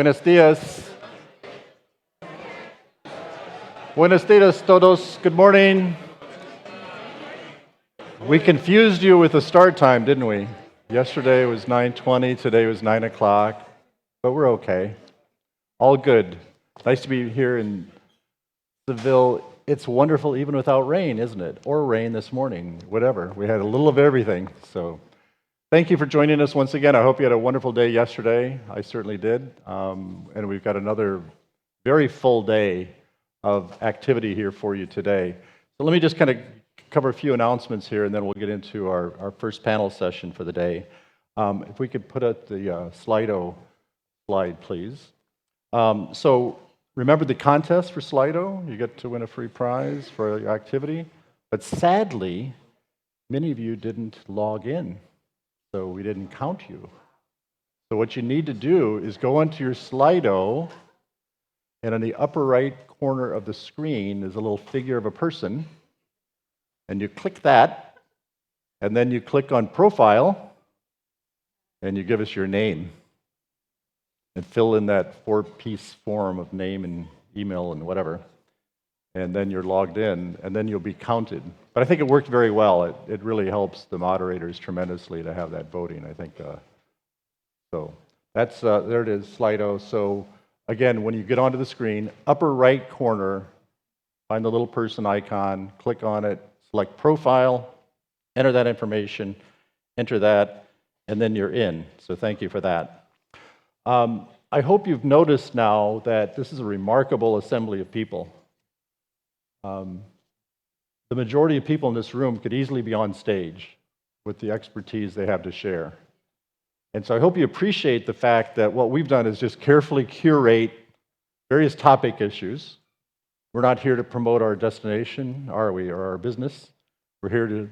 Buenos dias. Buenos dias todos. Good morning. We confused you with the start time, didn't we? Yesterday was 9:20, today was 9 o'clock, but we're okay. All good. Nice to be here in Seville. It's wonderful even without rain, isn't it? Or rain this morning, whatever. We had a little of everything. So thank you for joining us once again. I hope you had a wonderful day yesterday. I certainly did. And we've got another very full day of activity here for you today. So let me just kind of cover a few announcements here, and then we'll get into our first panel session for the day. If we could put up the Slido slide, please. So remember the contest for Slido? You get to win a free prize for your activity. But sadly, many of you didn't log in, so we didn't count you. So what you need to do is go onto your Slido, and in the upper right corner of the screen is a little figure of a person, and you click that, and then you click on Profile, and you give us your name, and fill in that 4-piece form of name and email and whatever, and then you're logged in, and then you'll be counted. But I think it worked very well. It really helps the moderators tremendously to have that voting, I think. So that's there it is, Slido. So again, when you get onto the screen, upper right corner, find the little person icon, click on it, select Profile, enter that information, enter that, and then you're in. So thank you for that. I hope you've noticed now that this is a remarkable assembly of people. The majority of people in this room could easily be on stage with the expertise they have to share. And so I hope you appreciate the fact that what we've done is just carefully curate various topic issues. We're not here to promote our destination, are we, or our business. We're here to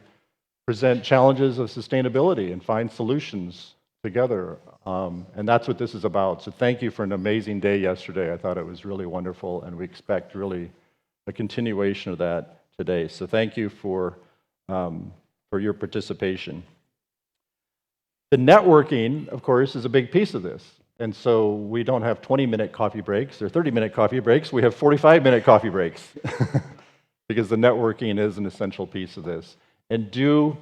present challenges of sustainability and find solutions together. And that's what this is about. So thank you for an amazing day yesterday. I thought it was really wonderful, and we expect really a continuation of that today. So thank you for your participation. The networking, of course, is a big piece of this. And so we don't have 20-minute coffee breaks or 30-minute coffee breaks. We have 45-minute coffee breaks because the networking is an essential piece of this. And do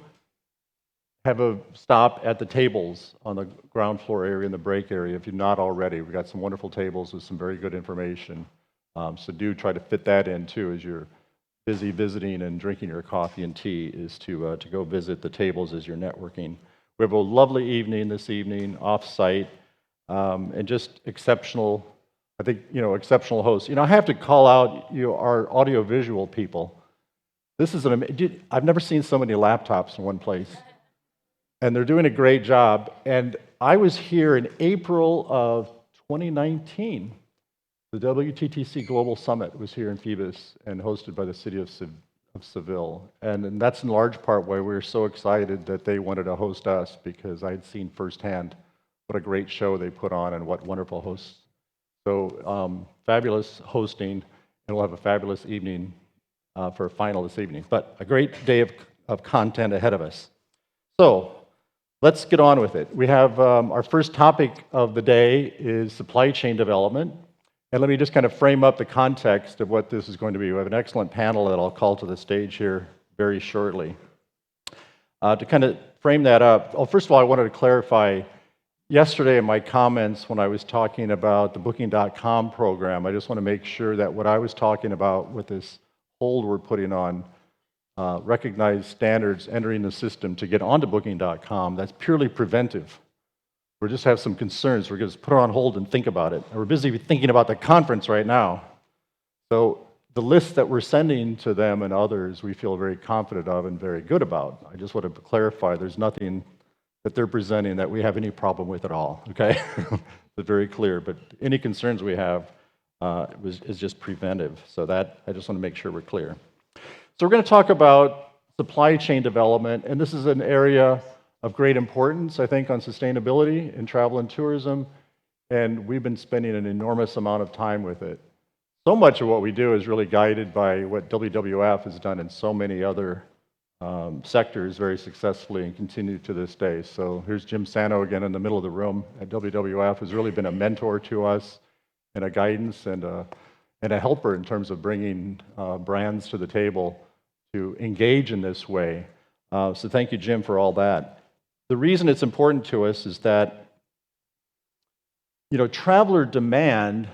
have a stop at the tables on the ground floor area and the break area if you're not already. We've got some wonderful tables with some very good information. So do try to fit that in too as you're busy visiting and drinking your coffee and tea, is to go visit the tables as you're networking. We have a lovely evening this evening, off-site, and just exceptional, I think, exceptional hosts. I have to call out our audio-visual people. This is I've never seen so many laptops in one place. And they're doing a great job. And I was here in April of 2019. The WTTC Global Summit was here in Phoebus and hosted by the city of Seville. And that's in large part why we were so excited that they wanted to host us, because I had seen firsthand what a great show they put on and what wonderful hosts. So fabulous hosting, and we'll have a fabulous evening for a final this evening. But a great day of content ahead of us. So let's get on with it. We have our first topic of the day is supply chain development. And let me just kind of frame up the context of what this is going to be. We have an excellent panel that I'll call to the stage here very shortly. To kind of frame that up, first of all, I wanted to clarify, yesterday in my comments when I was talking about the Booking.com program, I just want to make sure that what I was talking about with this hold we're putting on recognized standards entering the system to get onto Booking.com, that's purely preventive. We just have some concerns. We're going to put it on hold and think about it. And we're busy thinking about the conference right now. So the list that we're sending to them and others, we feel very confident of and very good about. I just want to clarify, there's nothing that they're presenting that we have any problem with at all, okay? It's very clear, but any concerns we have is just preventive. So that, I just want to make sure we're clear. So we're going to talk about supply chain development, and this is an area of great importance, I think, on sustainability in travel and tourism, and we've been spending an enormous amount of time with it. So much of what we do is really guided by what WWF has done in so many other sectors very successfully and continue to this day. So here's Jim Sano again in the middle of the room at WWF, who's really been a mentor to us and a guidance and a helper in terms of bringing brands to the table to engage in this way. So thank you, Jim, for all that. The reason it's important to us is that, traveler demand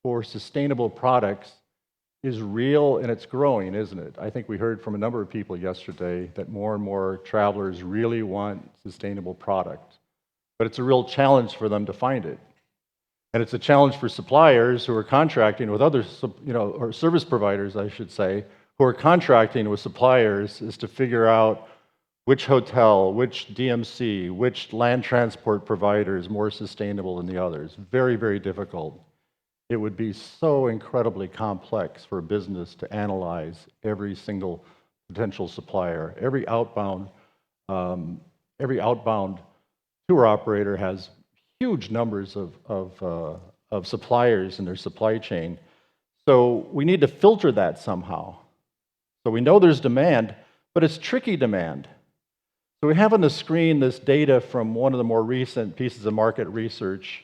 for sustainable products is real and it's growing, isn't it? I think we heard from a number of people yesterday that more and more travelers really want sustainable product. But it's a real challenge for them to find it. And it's a challenge for suppliers who are contracting with other, or service providers, I should say, who are contracting with suppliers is to figure out which hotel, which DMC, which land transport provider is more sustainable than the others. Very, very difficult. It would be so incredibly complex for a business to analyze every single potential supplier. Every outbound tour operator has huge numbers of suppliers in their supply chain. So we need to filter that somehow. So we know there's demand, but it's tricky demand. So we have on the screen this data from one of the more recent pieces of market research.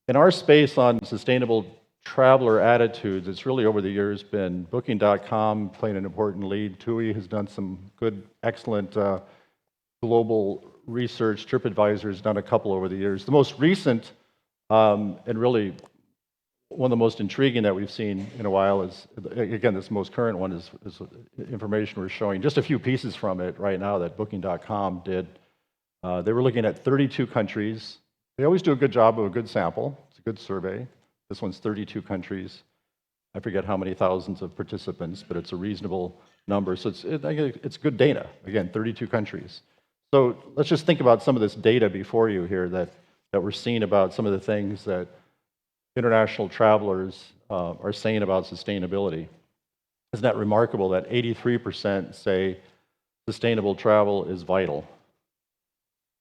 In our space on sustainable traveler attitudes, it's really over the years been Booking.com playing an important lead. TUI has done some good, excellent global research. TripAdvisor has done a couple over the years. The most recent and really one of the most intriguing that we've seen in a while is, again, this most current one is information we're showing. Just a few pieces from it right now that Booking.com did. They were looking at 32 countries. They always do a good job of a good sample. It's a good survey. This one's 32 countries. I forget how many thousands of participants, but it's a reasonable number. So it's good data. Again, 32 countries. So let's just think about some of this data before you here that we're seeing about some of the things that international travelers are saying about sustainability. Isn't that remarkable that 83% say sustainable travel is vital?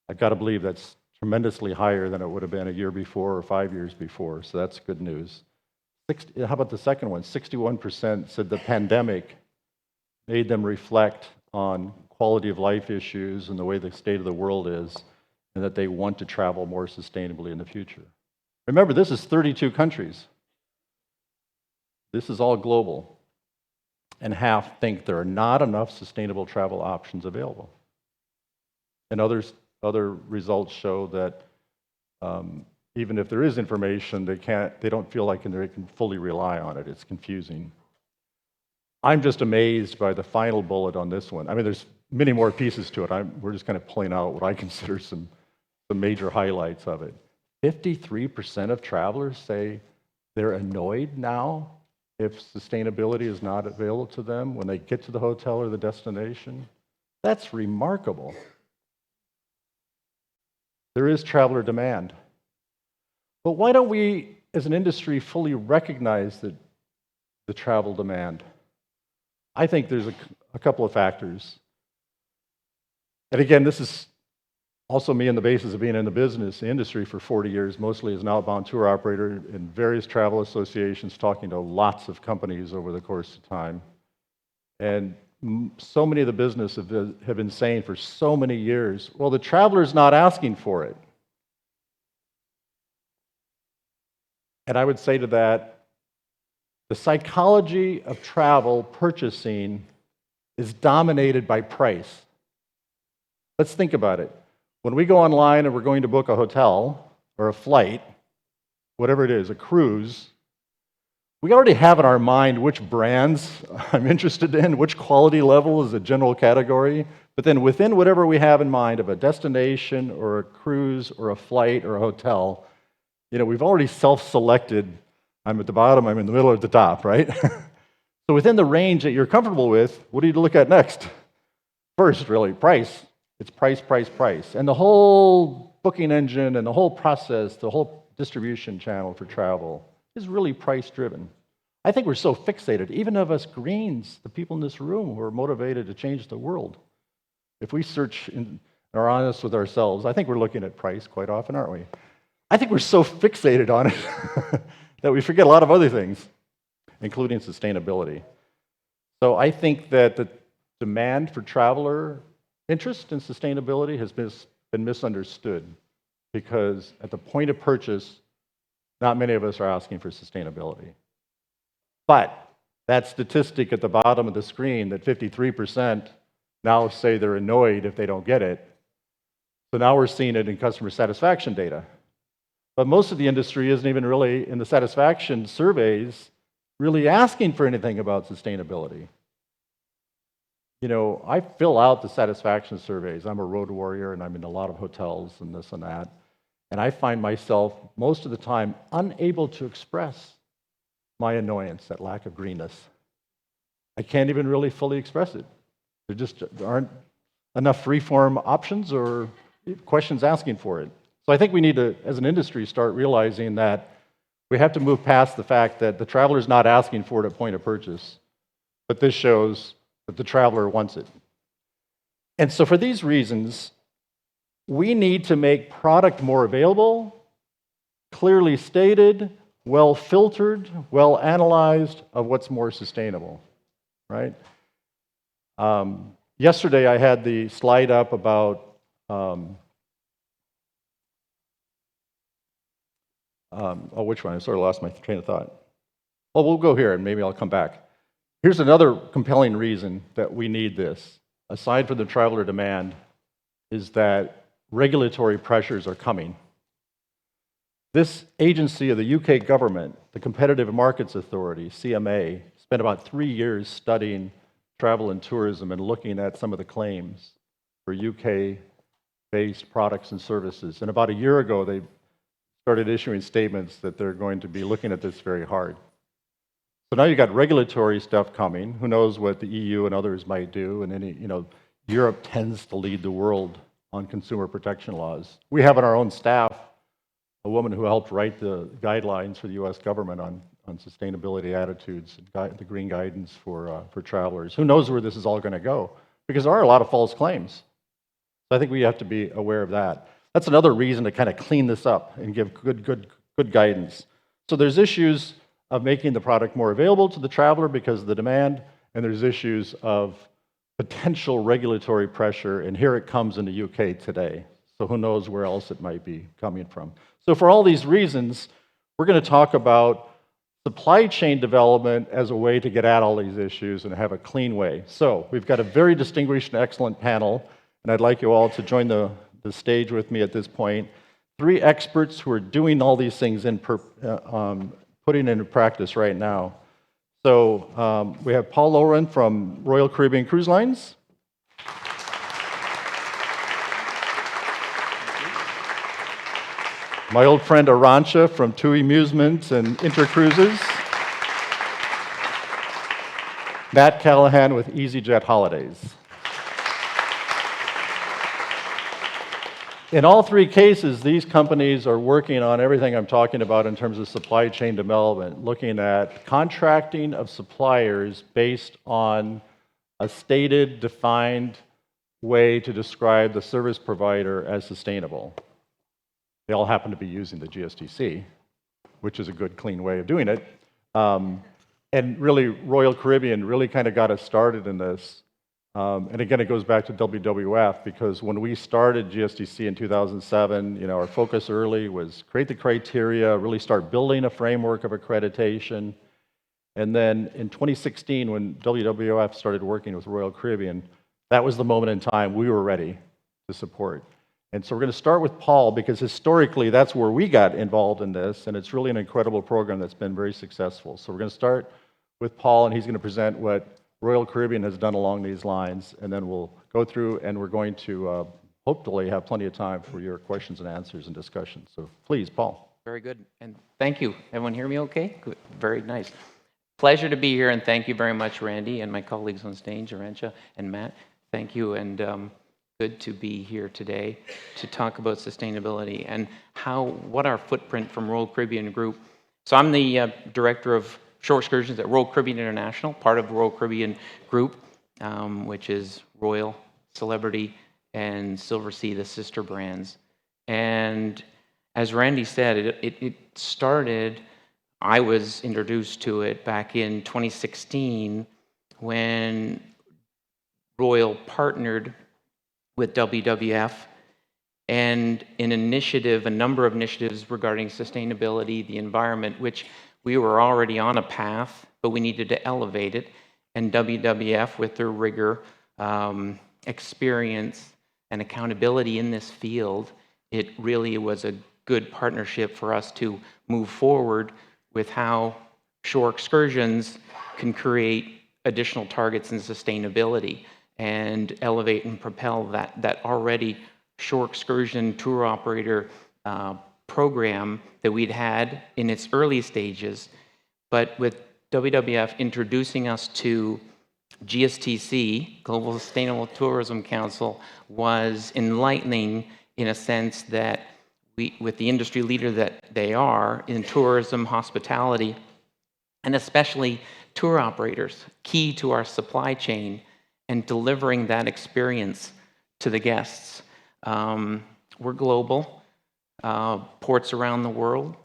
I've got to believe that's tremendously higher than it would have been a year before or 5 years before, so that's good news. How about the second one? 61% said the pandemic made them reflect on quality of life issues and the way the state of the world is, and that they want to travel more sustainably in the future. Remember, this is 32 countries. This is all global. And half think there are not enough sustainable travel options available. And other results show that even if there is information, they don't feel like they can fully rely on it. It's confusing. I'm just amazed by the final bullet on this one. I mean, there's many more pieces to it. We're just kind of pulling out what I consider some major highlights of it. 53% of travelers say they're annoyed now if sustainability is not available to them when they get to the hotel or the destination. That's remarkable. There is traveler demand. But why don't we, as an industry, fully recognize the travel demand? I think there's a couple of factors. And again, this is also me on the basis of being in the business industry for 40 years, mostly as an outbound tour operator in various travel associations, talking to lots of companies over the course of time. And so many of the business have been saying for so many years, well, the traveler's not asking for it. And I would say to that, the psychology of travel purchasing is dominated by price. Let's think about it. When we go online and we're going to book a hotel or a flight, whatever it is, a cruise, we already have in our mind which brands I'm interested in, which quality level is a general category, but then within whatever we have in mind of a destination or a cruise or a flight or a hotel, we've already self-selected. I'm at the bottom, I'm in the middle, or at the top, right? So within the range that you're comfortable with, what do you look at next? First, really, price. It's price, price, price. And the whole booking engine and the whole process, the whole distribution channel for travel is really price-driven. I think we're so fixated, even of us greens, the people in this room who are motivated to change the world. If we search and are honest with ourselves, I think we're looking at price quite often, aren't we? I think we're so fixated on it that we forget a lot of other things, including sustainability. So I think that demand for traveler interest in sustainability has been misunderstood, because at the point of purchase, not many of us are asking for sustainability. But that statistic at the bottom of the screen, that 53% now say they're annoyed if they don't get it. So now we're seeing it in customer satisfaction data. But most of the industry isn't even really, in the satisfaction surveys, really asking for anything about sustainability. You know, I fill out the satisfaction surveys. I'm a road warrior, and I'm in a lot of hotels and this and that. And I find myself, most of the time, unable to express my annoyance at lack of greenness. I can't even really fully express it. There aren't enough free-form options or questions asking for it. So I think we need to, as an industry, start realizing that we have to move past the fact that the traveler is not asking for it at point of purchase, but this shows that the traveler wants it. And so for these reasons, we need to make product more available, clearly stated, well filtered, well analyzed of what's more sustainable, right? Yesterday I had the slide up about which one? I sort of lost my train of thought. Oh, we'll go here and maybe I'll come back. Here's another compelling reason that we need this, aside from the traveler demand, is that regulatory pressures are coming. This agency of the UK government, the Competitive Markets Authority, CMA, spent about 3 years studying travel and tourism and looking at some of the claims for UK-based products and services. And about a year ago, they started issuing statements that they're going to be looking at this very hard. So now you've got regulatory stuff coming. Who knows what the EU and others might do? And Europe tends to lead the world on consumer protection laws. We have on our own staff a woman who helped write the guidelines for the U.S. government on sustainability attitudes, the green guidance for travelers. Who knows where this is all going to go? Because there are a lot of false claims. So I think we have to be aware of that. That's another reason to kind of clean this up and give good guidance. So there's issues of making the product more available to the traveler because of the demand, and there's issues of potential regulatory pressure, and here it comes in the UK today. So who knows where else it might be coming from. So for all these reasons, we're going to talk about supply chain development as a way to get at all these issues and have a clean way. So we've got a very distinguished and excellent panel, and I'd like you all to join the stage with me at this point. 3 experts who are doing all these things in putting into practice right now. So we have Paul Loughrin from Royal Caribbean Cruise Lines. My old friend Arantxa from TUI Musement and Intercruises. Matt Callaghan with easyJet Holidays. In all 3 cases, these companies are working on everything I'm talking about in terms of supply chain development, looking at contracting of suppliers based on a stated, defined way to describe the service provider as sustainable. They all happen to be using the GSTC, which is a good, clean way of doing it. And really, Royal Caribbean really kind of got us started in this. And again, it goes back to WWF, because when we started GSTC in 2007, our focus early was create the criteria, really start building a framework of accreditation. And then in 2016, when WWF started working with Royal Caribbean, that was the moment in time we were ready to support. And so we're going to start with Paul, because historically that's where we got involved in this, and it's really an incredible program that's been very successful. So we're going to start with Paul, and he's going to present what Royal Caribbean has done along these lines, and then we'll go through, and we're going to hopefully have plenty of time for your questions and answers and discussion. So please, Paul. Very good, and thank you. Everyone hear me okay? Good. Very nice. Pleasure to be here, and thank you very much, Randy, and my colleagues on stage, Arantxa and Matt. Thank you, and good to be here today to talk about sustainability and what our footprint from Royal Caribbean Group. So I'm the director of shore excursions at Royal Caribbean International, part of the Royal Caribbean Group, which is Royal, Celebrity, and Silversea, the sister brands. And as Randy said, it started, I was introduced to it back in 2016 when Royal partnered with WWF and a number of initiatives regarding sustainability, the environment, which we were already on a path, but we needed to elevate it. And WWF, with their rigor, experience, and accountability in this field, it really was a good partnership for us to move forward with how shore excursions can create additional targets in sustainability and elevate and propel that already shore excursion tour operator program that we'd had in its early stages. But with WWF introducing us to GSTC, Global Sustainable Tourism Council, was enlightening in a sense that we, with the industry leader that they are in tourism, hospitality, and especially tour operators, key to our supply chain and delivering that experience to the guests. We're global, ports around the world,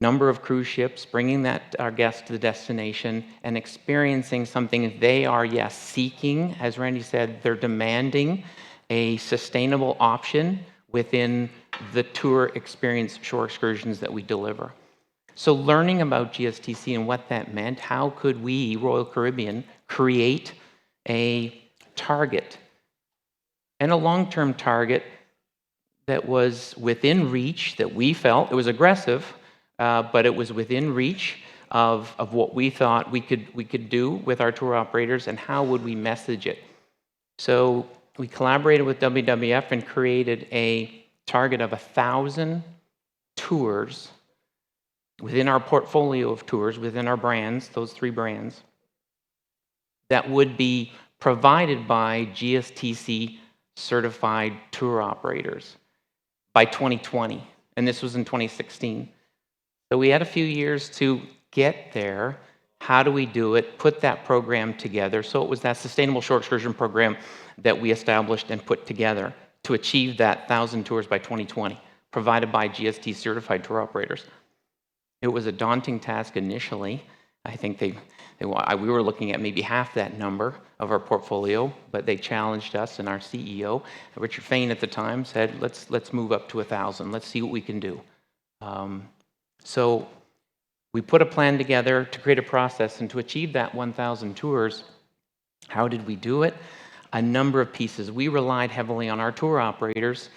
number of cruise ships, bringing our guests to the destination and experiencing something they are, yes, seeking. As Randy said, they're demanding a sustainable option within the tour experience shore excursions that we deliver. So learning about GSTC and what that meant, how could we, Royal Caribbean, create a target and a long-term target that was within reach, that we felt, it was aggressive, but it was within reach of what we thought we could do with our tour operators, and how would we message it. So we collaborated with WWF and created a target of 1,000 tours within our portfolio of tours, within our brands, those 3 brands, that would be provided by GSTC certified tour operators by 2020. And this was in 2016. So we had a few years to get there. How do we do it? Put that program together. So it was that sustainable shore excursion program that we established and put together to achieve that 1,000 tours by 2020, provided by GST certified tour operators. It was a daunting task initially. I think we were looking at maybe half that number of our portfolio, but they challenged us, and our CEO, Richard Fain at the time, said, let's move up to 1,000. Let's see what we can do. So we put a plan together to create a process, and to achieve that 1,000 tours, how did we do it? A number of pieces. We relied heavily on our tour operators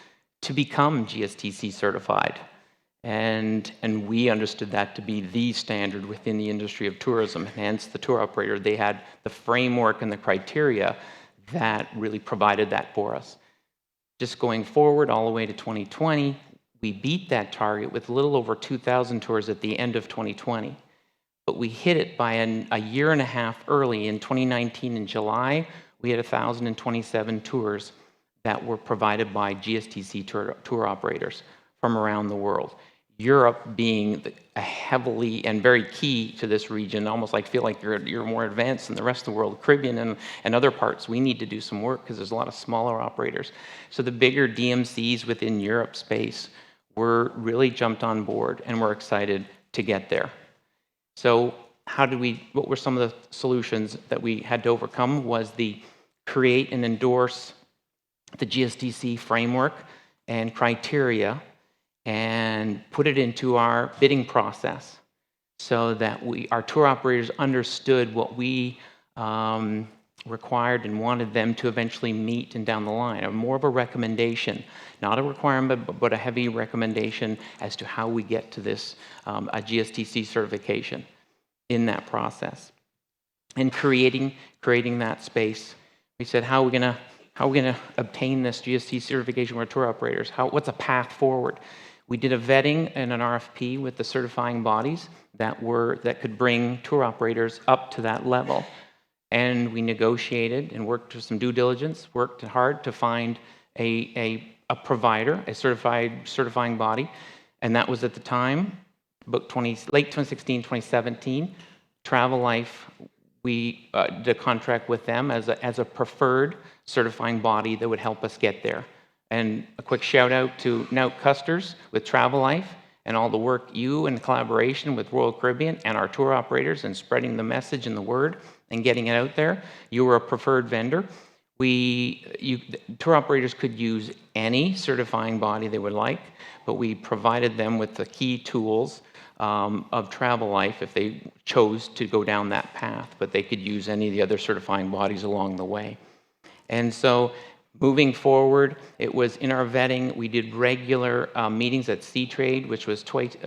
to become GSTC certified. And we understood that to be the standard within the industry of tourism. Hence, the tour operator, they had the framework and the criteria that really provided that for us. Just going forward all the way to 2020, we beat that target with a little over 2,000 tours at the end of 2020. But we hit it by a year and a half early. In 2019, in July, we had 1,027 tours that were provided by GSTC tour operators from around the world. Europe being a heavily and very key to this region, almost like feel like you're more advanced than the rest of the world. Caribbean and other parts, we need to do some work because there's a lot of smaller operators. So the bigger DMCs within Europe space were really jumped on board, and we're excited to get there. So what were some of the solutions that we had to overcome? Was the create and endorse the GSTC framework and criteria and put it into our bidding process so that our tour operators understood what we required and wanted them to eventually meet and down the line. More of a recommendation, not a requirement, but a heavy recommendation as to how we get to this, a GSTC certification in that process. And creating that space. We said, how are we gonna obtain this GST certification with our tour operators? What's a path forward? We did a vetting and an RFP with the certifying bodies that could bring tour operators up to that level. And we negotiated and worked with some due diligence, worked hard to find a provider, a certifying body. And that was at the time, late 2016, 2017, Travel Life. We did a contract with them as a preferred certifying body that would help us get there. And a quick shout out to Nout Custers with Travel Life and all the work you in collaboration with Royal Caribbean and our tour operators and spreading the message and the word and getting it out there. You were a preferred vendor. Tour operators could use any certifying body they would like, but we provided them with the key tools of Travel Life if they chose to go down that path, but they could use any of the other certifying bodies along the way. And so moving forward, it was in our vetting, we did regular meetings at C-Trade, which was twice,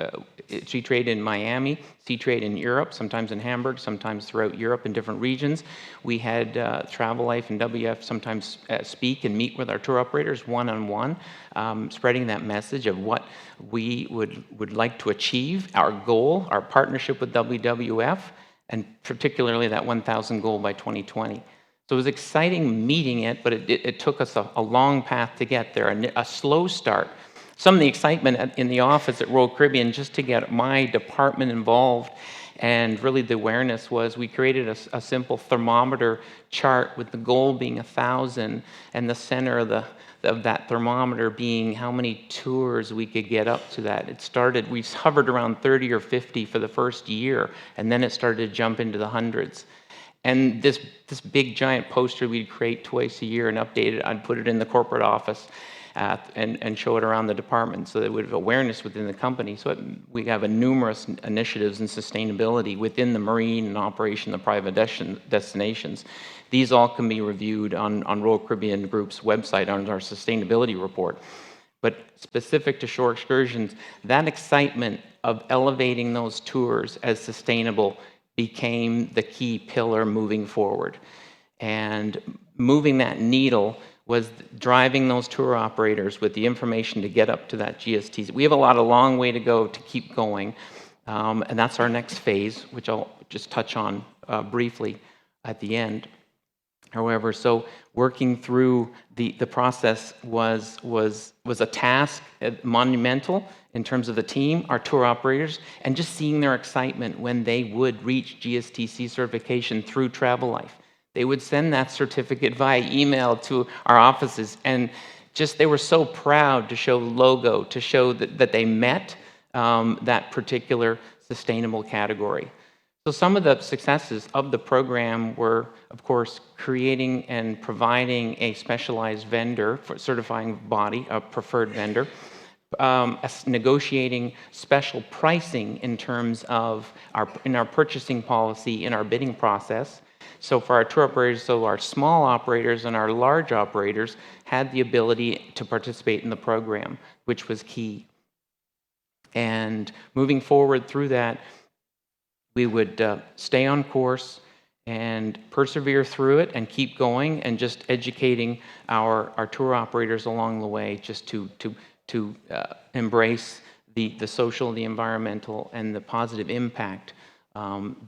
C-Trade in Miami, C-Trade in Europe, sometimes in Hamburg, sometimes throughout Europe in different regions. We had Travel Life and WF sometimes speak and meet with our tour operators one-on-one, spreading that message of what we would like to achieve, our goal, our partnership with WWF, and particularly that 1,000 goal by 2020. So it was exciting meeting it, but it took us a long path to get there, a slow start. Some of the excitement in the office at Royal Caribbean just to get my department involved, and really the awareness was we created a simple thermometer chart with the goal being 1,000 and the center of that thermometer being how many tours we could get up to that. It started, we hovered around 30 or 50 for the first year, and then it started to jump into the hundreds. And this big giant poster we'd create twice a year and update it. I'd put it in the corporate office and show it around the department so that we have awareness within the company. So we have numerous initiatives in sustainability within the marine and operation of private destinations. These all can be reviewed on Royal Caribbean Group's website on our sustainability report. But specific to shore excursions, that excitement of elevating those tours as sustainable became the key pillar moving forward. And moving that needle was driving those tour operators with the information to get up to that GSTC. We have a long way to go to keep going, and that's our next phase, which I'll just touch on briefly at the end. However, so working through the process was a task, monumental in terms of the team, our tour operators, and just seeing their excitement when they would reach GSTC certification through Travel Life. They would send that certificate via email to our offices, and just they were so proud to show logo, to show that they met that particular sustainable category. So some of the successes of the program were, of course, creating and providing a specialized vendor for certifying body, a preferred vendor, negotiating special pricing in terms of in our purchasing policy, in our bidding process. So for our tour operators, so our small operators and our large operators had the ability to participate in the program, which was key. And moving forward through that, we would stay on course and persevere through it and keep going and just educating our tour operators along the way just to embrace the social, the environmental, and the positive impact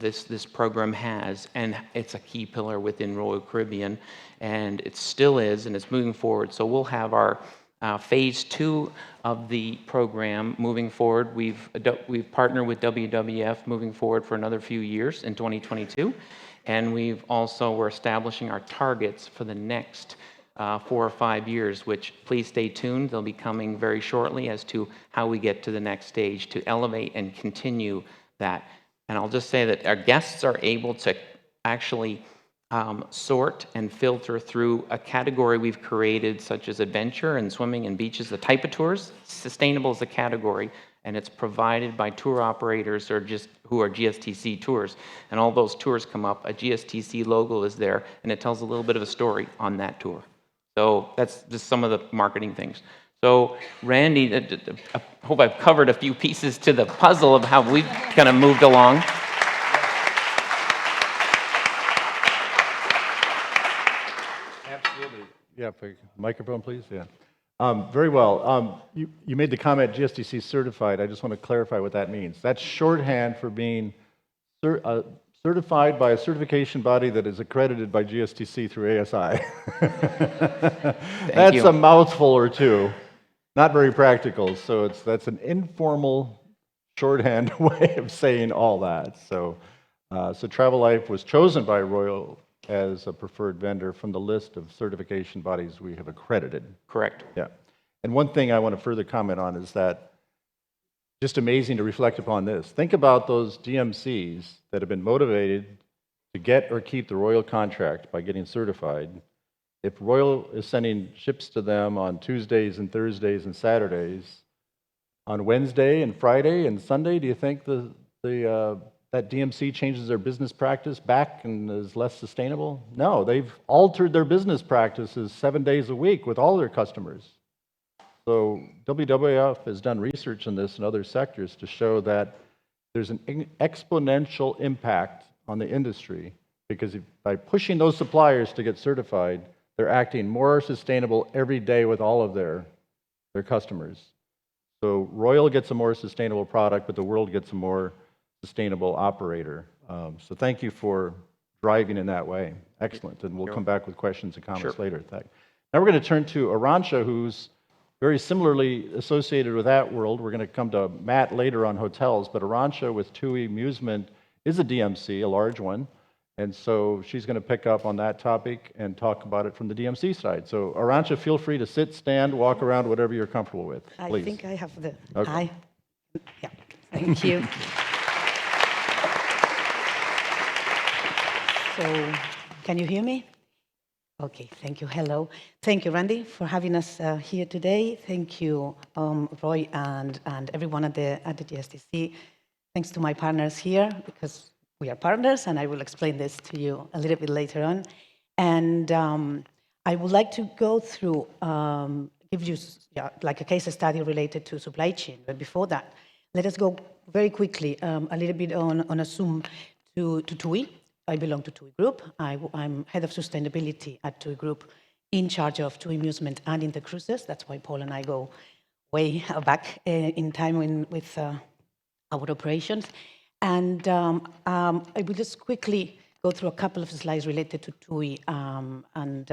this program has. And it's a key pillar within Royal Caribbean, and it still is, and it's moving forward. So we'll have our phase 2 of the program moving forward. We've partnered with WWF moving forward for another few years in 2022, and we're establishing our targets for the next 4 or 5 years, which please stay tuned. They'll be coming very shortly as to how we get to the next stage to elevate and continue that. And I'll just say that our guests are able to actually sort and filter through a category we've created, such as adventure and swimming and beaches, the type of tours. Sustainable is a category, and it's provided by tour operators who are GSTC tours. And all those tours come up, a GSTC logo is there, and it tells a little bit of a story on that tour. So that's just some of the marketing things. So Randy, I hope I've covered a few pieces to the puzzle of how we've kind of moved along. Yeah, microphone, please. Yeah. Very well. You made the comment GSTC certified. I just want to clarify what that means. That's shorthand for being certified by a certification body that is accredited by GSTC through ASI. That's a mouthful or two. Not very practical. So that's an informal shorthand way of saying all that. So Travel Life was chosen by Royal as a preferred vendor from the list of certification bodies we have accredited. Correct. Yeah. And one thing I want to further comment on is that just amazing to reflect upon this. Think about those DMCs that have been motivated to get or keep the Royal contract by getting certified, if Royal is sending ships to them on Tuesdays and Thursdays and Saturdays, on Wednesday and Friday and Sunday, do you think that DMC changes their business practice back and is less sustainable? No, they've altered their business practices 7 days a week with all their customers. So WWF has done research in this in other sectors to show that there's an exponential impact on the industry because by pushing those suppliers to get certified, they're acting more sustainable every day with all of their customers. So Royal gets a more sustainable product, but the world gets a more sustainable operator. So thank you for driving in that way. Excellent. And we'll come back with questions and comments later. Now we're going to turn to Arantxa, who's very similarly associated with that world. We're going to come to Matt later on hotels, but Arantxa with TUI Musement is a DMC, a large one. And so she's going to pick up on that topic and talk about it from the DMC side. So Arantxa, feel free to sit, stand, walk around, whatever you're comfortable with. Please. I think I have the... Okay. Yeah, thank you. So, can you hear me? Okay, thank you. Hello. Thank you, Randy, for having us here today. Thank you, Roy, and everyone at the GSTC. Thanks to my partners here, because we are partners, and I will explain this to you a little bit later on. And I would like to go through, give you like a case study related to supply chain. But before that, let us go very quickly a little bit on a zoom to TUI. I belong to TUI Group. I'm head of sustainability at TUI Group, in charge of TUI Musement and in the cruises. That's why Paul and I go way back in time with our operations. And I will just quickly go through a couple of slides related to TUI and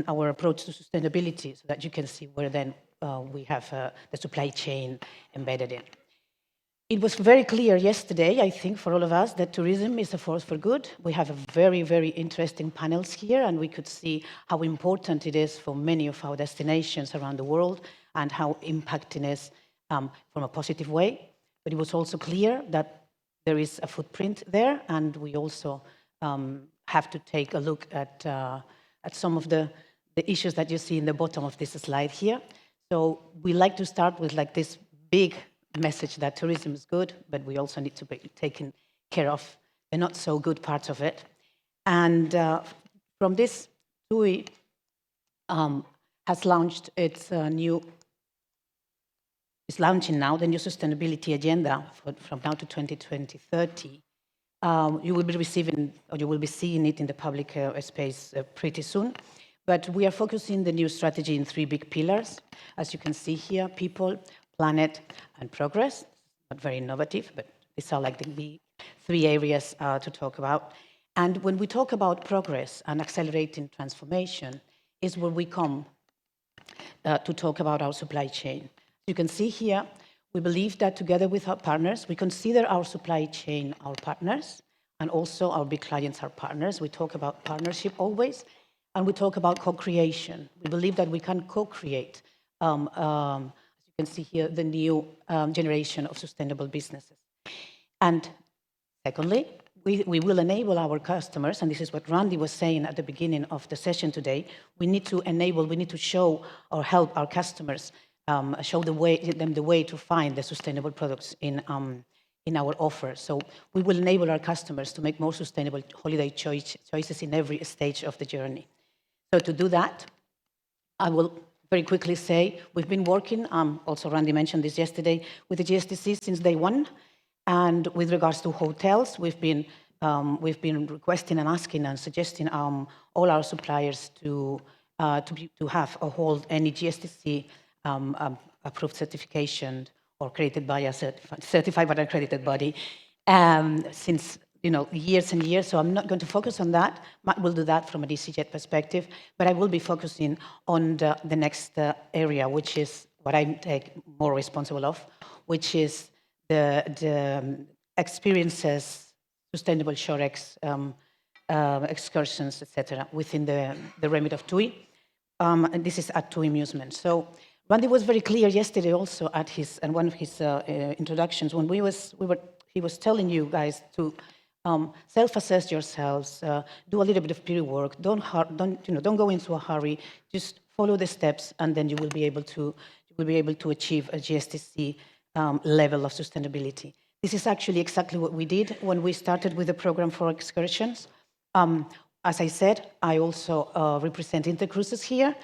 our approach to sustainability, so that you can see where then we have the supply chain embedded in. It was very clear yesterday, I think, for all of us, that tourism is a force for good. We have a very, very interesting panels here, and we could see how important it is for many of our destinations around the world and how impacting is from a positive way. But it was also clear that there is a footprint there, and we also have to take a look at some of the issues that you see in the bottom of this slide here. So we like to start with like this big message that tourism is good, but we also need to be taken care of the not so good parts of it. And from this, TUI has launched its is launching now the new sustainability agenda from now to 2030. You will be receiving, or you will be seeing it in the public space pretty soon. But we are focusing the new strategy in 3 big pillars. As you can see here, people, planet, and progress. Not very innovative, but these are like the 3 areas to talk about. And when we talk about progress and accelerating transformation, is where we come to talk about our supply chain. You can see here, we believe that together with our partners, we consider our supply chain our partners, and also our big clients are partners. We talk about partnership always, and we talk about co-creation. We believe that we can co-create, as you can see here, the new generation of sustainable businesses. And secondly, we will enable our customers, and this is what Randy was saying at the beginning of the session today. We need to enable, we need to show or help our customers, show them the way to find the sustainable products in our offer. So we will enable our customers to make more sustainable holiday choices in every stage of the journey. So to do that, I will very quickly say we've been working, also Randy mentioned this yesterday, with the GSTC since day one. And with regards to hotels, we've been requesting and asking and suggesting all our suppliers to have or hold any GSTC approved certification or created by a certified but accredited body since years and years. So I'm not going to focus on that. Matt will do that from an easyJet perspective, but I will be focusing on the next area, which is what I'm more responsible of, which is the experiences, sustainable shore excursions, etc., within the remit of TUI. And this is at TUI Musement. So Randy was very clear yesterday also at one of his introductions when he was telling you guys to self-assess yourselves, do a little bit of peer work, don't go into a hurry, just follow the steps, and then you will be able to achieve a GSTC level of sustainability. This is actually exactly what we did when we started with the program for excursions. As I said, I also represent Intercruises here.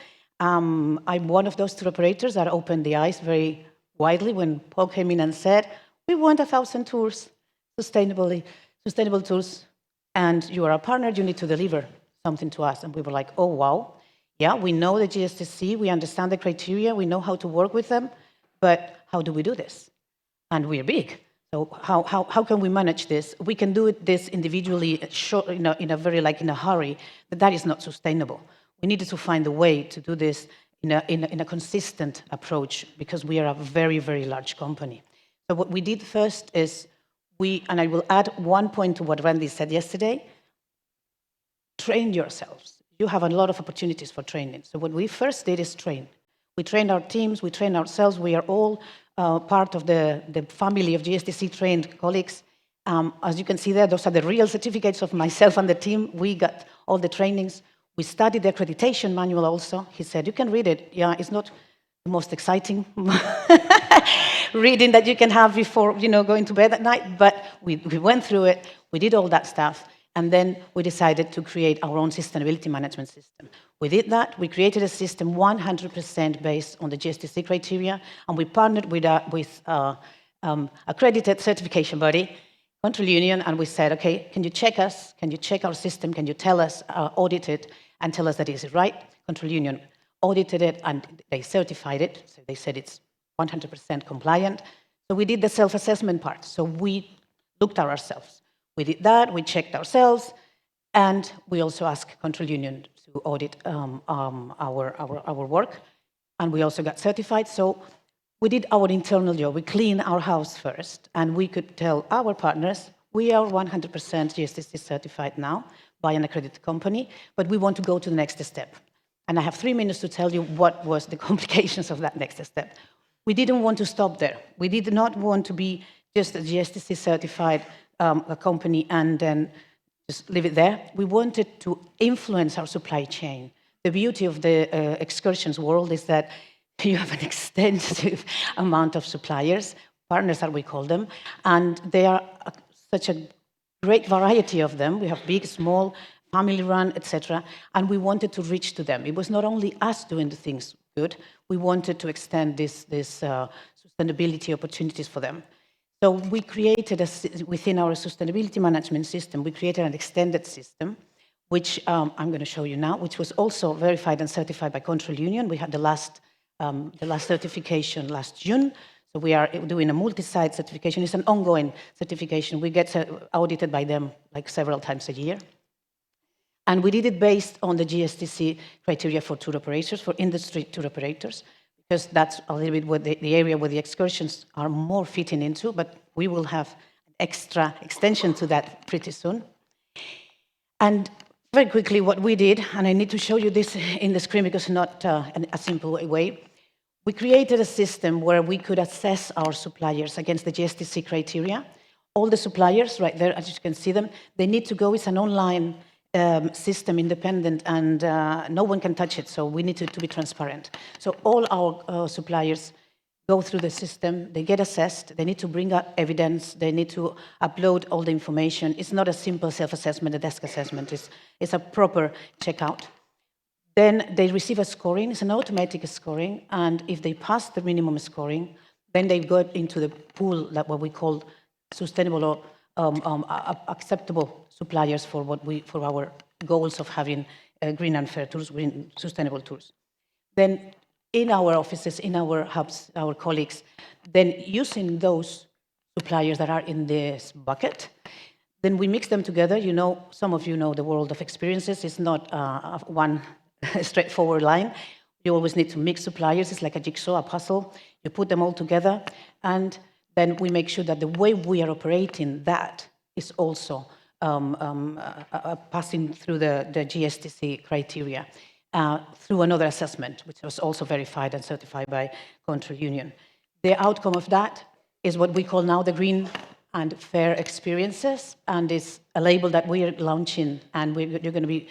I'm one of those tour operators that opened the eyes very widely when Paul came in and said, we want 1,000 tours, sustainable tours, and you are a partner, you need to deliver something to us. And we were like, oh, wow. Yeah, we know the GSTC, we understand the criteria, we know how to work with them, but how do we do this? And we're big. So how can we manage this? We can do this individually, in a hurry, but that is not sustainable. We needed to find a way to do this in a consistent approach because we are a very, very large company. So what we did first is and I will add one point to what Randy said yesterday, train yourselves. You have a lot of opportunities for training. So what we first did is train. We trained our teams, we trained ourselves. We are all part of the family of GSTC trained colleagues. As you can see there, those are the real certificates of myself and the team. We got all the trainings. We studied the accreditation manual also. He said, you can read it. Yeah, it's not the most exciting reading that you can have before, going to bed at night, but we went through it, we did all that stuff, and then we decided to create our own sustainability management system. We did that, we created a system 100% based on the GSTC criteria, and we partnered with accredited certification body, Control Union, and we said, okay, can you check us? Can you check our system? Can you tell us, audit it, and tell us that is right? Control Union audited it, and they certified it, so they said it's 100% compliant. So we did the self-assessment part. So we looked at ourselves. We did that, we checked ourselves, and we also asked Control Union to audit our work, and we also got certified. So we did our internal job. We cleaned our house first, and we could tell our partners, we are 100% GSTC certified now by an accredited company, but we want to go to the next step. And I have 3 minutes to tell you what was the complications of that next step. We didn't want to stop there. We did not want to be just a GSTC certified company and then just leave it there. We wanted to influence our supply chain. The beauty of the excursions world is that you have an extensive amount of suppliers, partners that we call them, and they are such a great variety of them. We have big, small, family-run, etc., and we wanted to reach to them. It was not only us doing the things good, we wanted to extend this sustainability opportunities for them. So we created, within our sustainability management system, we created an extended system, which I'm going to show you now, which was also verified and certified by Control Union. We had the last certification last June. So we are doing a multi-site certification. It's an ongoing certification. We get audited by them like several times a year. And we did it based on the GSTC criteria for tour operators, for industry tour operators, because that's a little bit what the area where the excursions are more fitting into, but we will have an extra extension to that pretty soon. And very quickly, what we did, and I need to show you this in the screen because it's not a simple way, we created a system where we could assess our suppliers against the GSTC criteria. All the suppliers, right there, as you can see them, they need to go, it's an online system, independent, and no one can touch it, so we need to be transparent. So all our suppliers go through the system, they get assessed, they need to bring up evidence, they need to upload all the information. It's not a simple self-assessment, a desk assessment, it's a proper checkout. Then they receive a scoring, it's an automatic scoring, and if they pass the minimum scoring, then they go into the pool, that what we call sustainable or acceptable suppliers for our goals of having green and fair tours, green sustainable tours. Then in our offices, in our hubs, our colleagues, then using those suppliers that are in this bucket, then we mix them together. You know, some of you know the world of experiences. It's not one straightforward line. You always need to mix suppliers. It's like a jigsaw, a puzzle. You put them all together, and then we make sure that the way we are operating that is also passing through the GSTC criteria through another assessment, which was also verified and certified by Control Union. The outcome of that is what we call now the green and fare experiences, and it's a label that we are launching, and you're going to be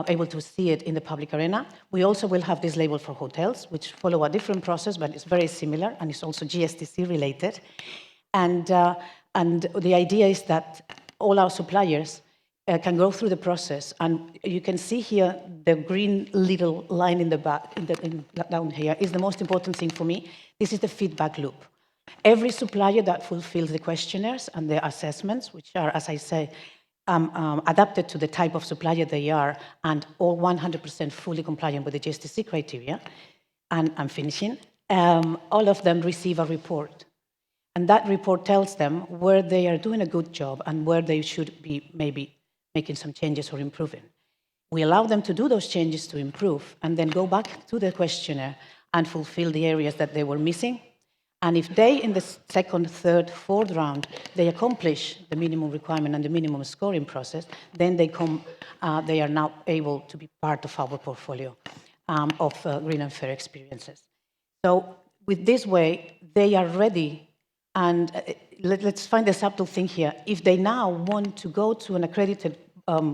able to see it in the public arena. We also will have this label for hotels, which follow a different process, but it's very similar, and it's also GSTC related. And the idea is that all our suppliers can go through the process, and you can see here the green little line in the back, down here, is the most important thing for me. This is the feedback loop. Every supplier that fulfills the questionnaires and the assessments, which are, as I say, adapted to the type of supplier they are, and all 100% fully compliant with the GSTC criteria, and I'm finishing, all of them receive a report. And that report tells them where they are doing a good job and where they should be maybe making some changes or improving. We allow them to do those changes to improve and then go back to the questionnaire and fulfill the areas that they were missing. And if they, in the second, third, fourth round, they accomplish the minimum requirement and the minimum scoring process, then they are now able to be part of our portfolio of green and fair experiences. So with this way, they are ready. And let's find the subtle thing here. If they now want to go to an accredited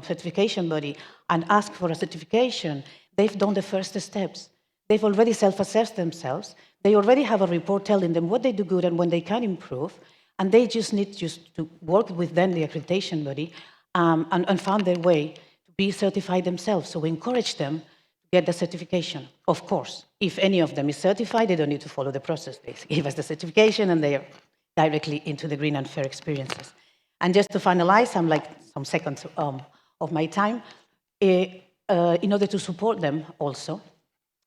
certification body and ask for a certification, they've done the first steps. They've already self-assessed themselves. They already have a report telling them what they do good and when they can improve, and they just need to work with then the accreditation body and find their way to be certified themselves. So we encourage them to get the certification. Of course, if any of them is certified, they don't need to follow the process. They give us the certification and they are directly into the green and fair experiences. And just to finalize, I'm like some seconds of my time, in order to support them also,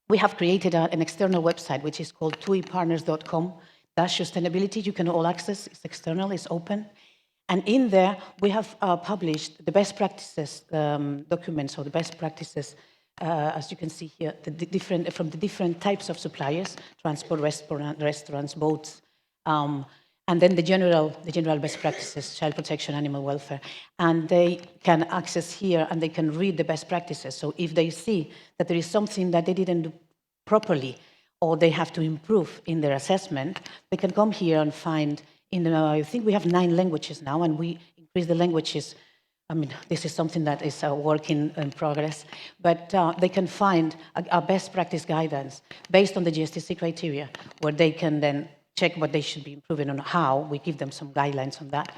we have created an external website, which is called tuipartners.com/sustainability. You can all access, it's external, it's open. And in there, we have published the best practices documents, or the best practices, as you can see here, from the different types of suppliers, transport, restaurants, boats, and then the general best practices, child protection, animal welfare. And they can access here and they can read the best practices. So if they see that there is something that they didn't do properly or they have to improve in their assessment, they can come here and find, I think we have 9 languages now, and we increase the languages. I mean, this is something that is a work in progress, but they can find a best practice guidance based on the GSTC criteria, where they can then check what they should be improving on, how we give them some guidelines on that,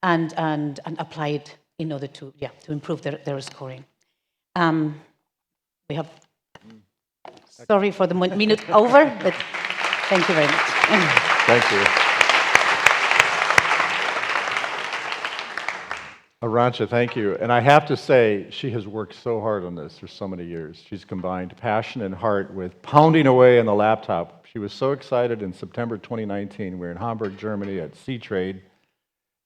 and apply it in order to improve their scoring. We have, sorry for the minute over, but thank you very much. Thank you. Arantxa, thank you. And I have to say, she has worked so hard on this for so many years. She's combined passion and heart with pounding away on the laptop. She was so excited in September 2019. We were in Hamburg, Germany at Sea Trade,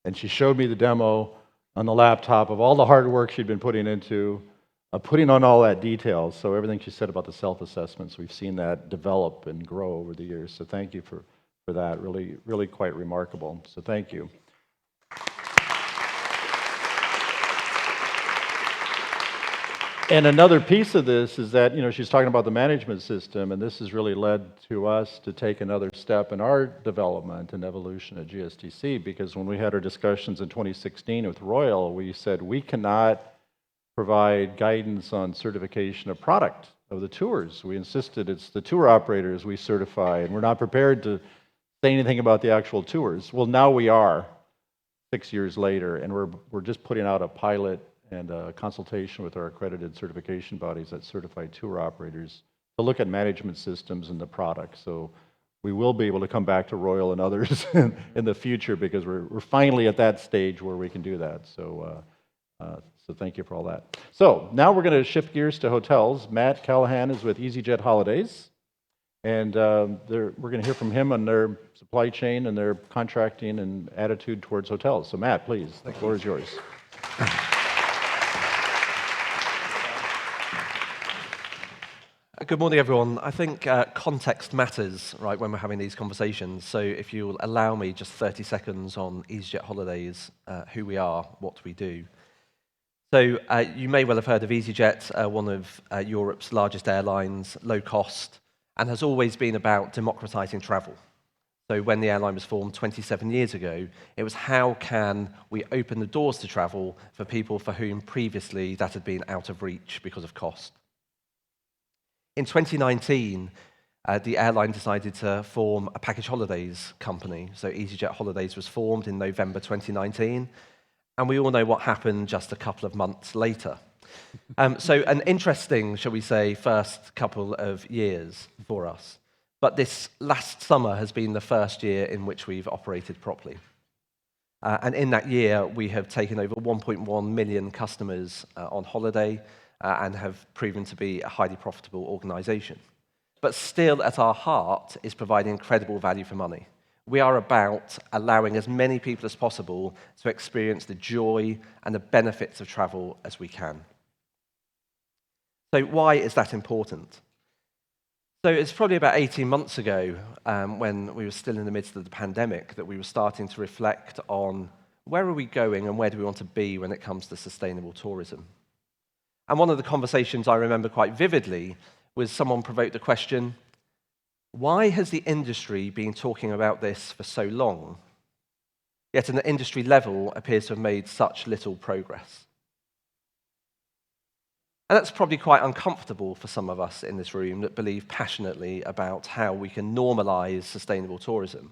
and she showed me the demo on the laptop of all the hard work she'd been putting into putting on all that detail. So everything she said about the self-assessments, we've seen that develop and grow over the years. So thank you for that. Really, really quite remarkable. So thank you. And another piece of this is that, she's talking about the management system, and this has really led to us to take another step in our development and evolution at GSTC, because when we had our discussions in 2016 with Royal, we said we cannot provide guidance on certification of product of the tours. We insisted it's the tour operators we certify, and we're not prepared to say anything about the actual tours. Well, now we are, 6 years later, and we're just putting out a pilot and a consultation with our accredited certification bodies that certify tour operators to look at management systems and the product. So we will be able to come back to Royal and others in the future, because we're finally at that stage where we can do that. So thank you for all that. So now we're going to shift gears to hotels. Matt Callaghan is with easyJet Holidays, and we're going to hear from him on their supply chain and their contracting and attitude towards hotels. So Matt, please, the floor is yours. Good morning, everyone. I think context matters, right, when we're having these conversations. So if you'll allow me just 30 seconds on easyJet Holidays, who we are, what we do. So you may well have heard of easyJet, one of Europe's largest airlines, low cost, and has always been about democratizing travel. So when the airline was formed 27 years ago, it was how can we open the doors to travel for people for whom previously that had been out of reach because of cost. In 2019, the airline decided to form a package holidays company. So easyJet Holidays was formed in November 2019, and we all know what happened just a couple of months later. So an interesting, shall we say, first couple of years for us. But this last summer has been the first year in which we've operated properly. And in that year, we have taken over 1.1 million customers on holiday and have proven to be a highly profitable organization. But still, at our heart, is providing incredible value for money. We are about allowing as many people as possible to experience the joy and the benefits of travel as we can. So why is that important? So it's probably about 18 months ago, when we were still in the midst of the pandemic, that we were starting to reflect on where are we going and where do we want to be when it comes to sustainable tourism. And one of the conversations I remember quite vividly was someone provoked the question, why has the industry been talking about this for so long, yet at an industry level appears to have made such little progress? And that's probably quite uncomfortable for some of us in this room that believe passionately about how we can normalize sustainable tourism.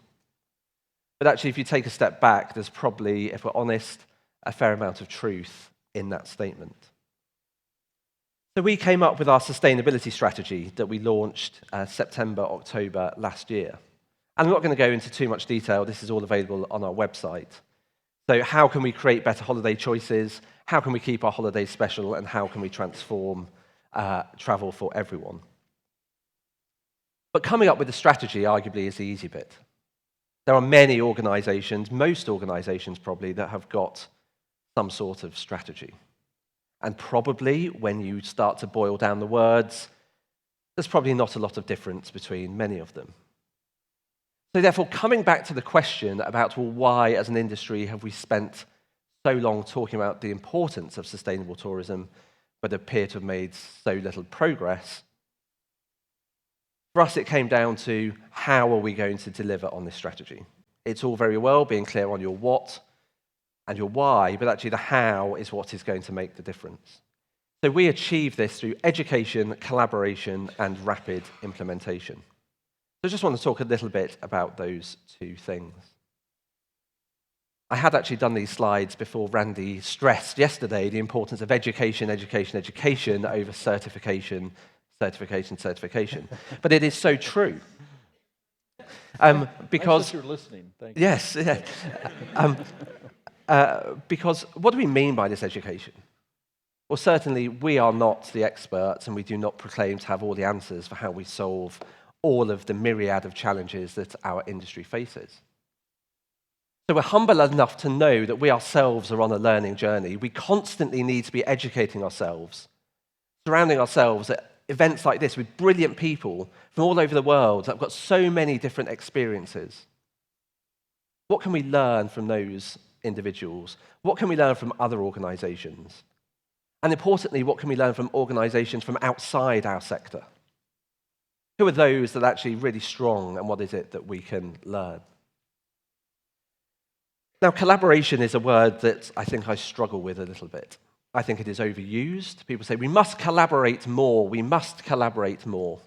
But actually, if you take a step back, there's probably, if we're honest, a fair amount of truth in that statement. So we came up with our sustainability strategy that we launched September, October last year. And I'm not going to go into too much detail. This is all available on our website. So how can we create better holiday choices? How can we keep our holidays special? And how can we transform travel for everyone? But coming up with a strategy arguably is the easy bit. There are many organizations, most organizations probably, that have got some sort of strategy. And probably when you start to boil down the words, there's probably not a lot of difference between many of them. So therefore, coming back to the question about, well, why as an industry have we spent so long talking about the importance of sustainable tourism, but appear to have made so little progress, for us it came down to how are we going to deliver on this strategy? It's all very well being clear on your what and your why, but actually the how is what is going to make the difference. So we achieve this through education, collaboration, and rapid implementation. So I just want to talk a little bit about those two things. I had actually done these slides before Randy stressed yesterday the importance of education, education, education over certification, certification, certification. But it is so true. Because Nice that you're listening. Thank you. yes, yeah. Because what do we mean by this education? Well, certainly we are not the experts and we do not proclaim to have all the answers for how we solve all of the myriad of challenges that our industry faces. So we're humble enough to know that we ourselves are on a learning journey. We constantly need to be educating ourselves, surrounding ourselves at events like this with brilliant people from all over the world that have got so many different experiences. What can we learn from those individuals? What can we learn from other organizations? And importantly, what can we learn from organizations from outside our sector? Who are those that are actually really strong, and what is it that we can learn? Now, collaboration is a word that I think I struggle with a little bit. I think it is overused. People say, we must collaborate more, we must collaborate more.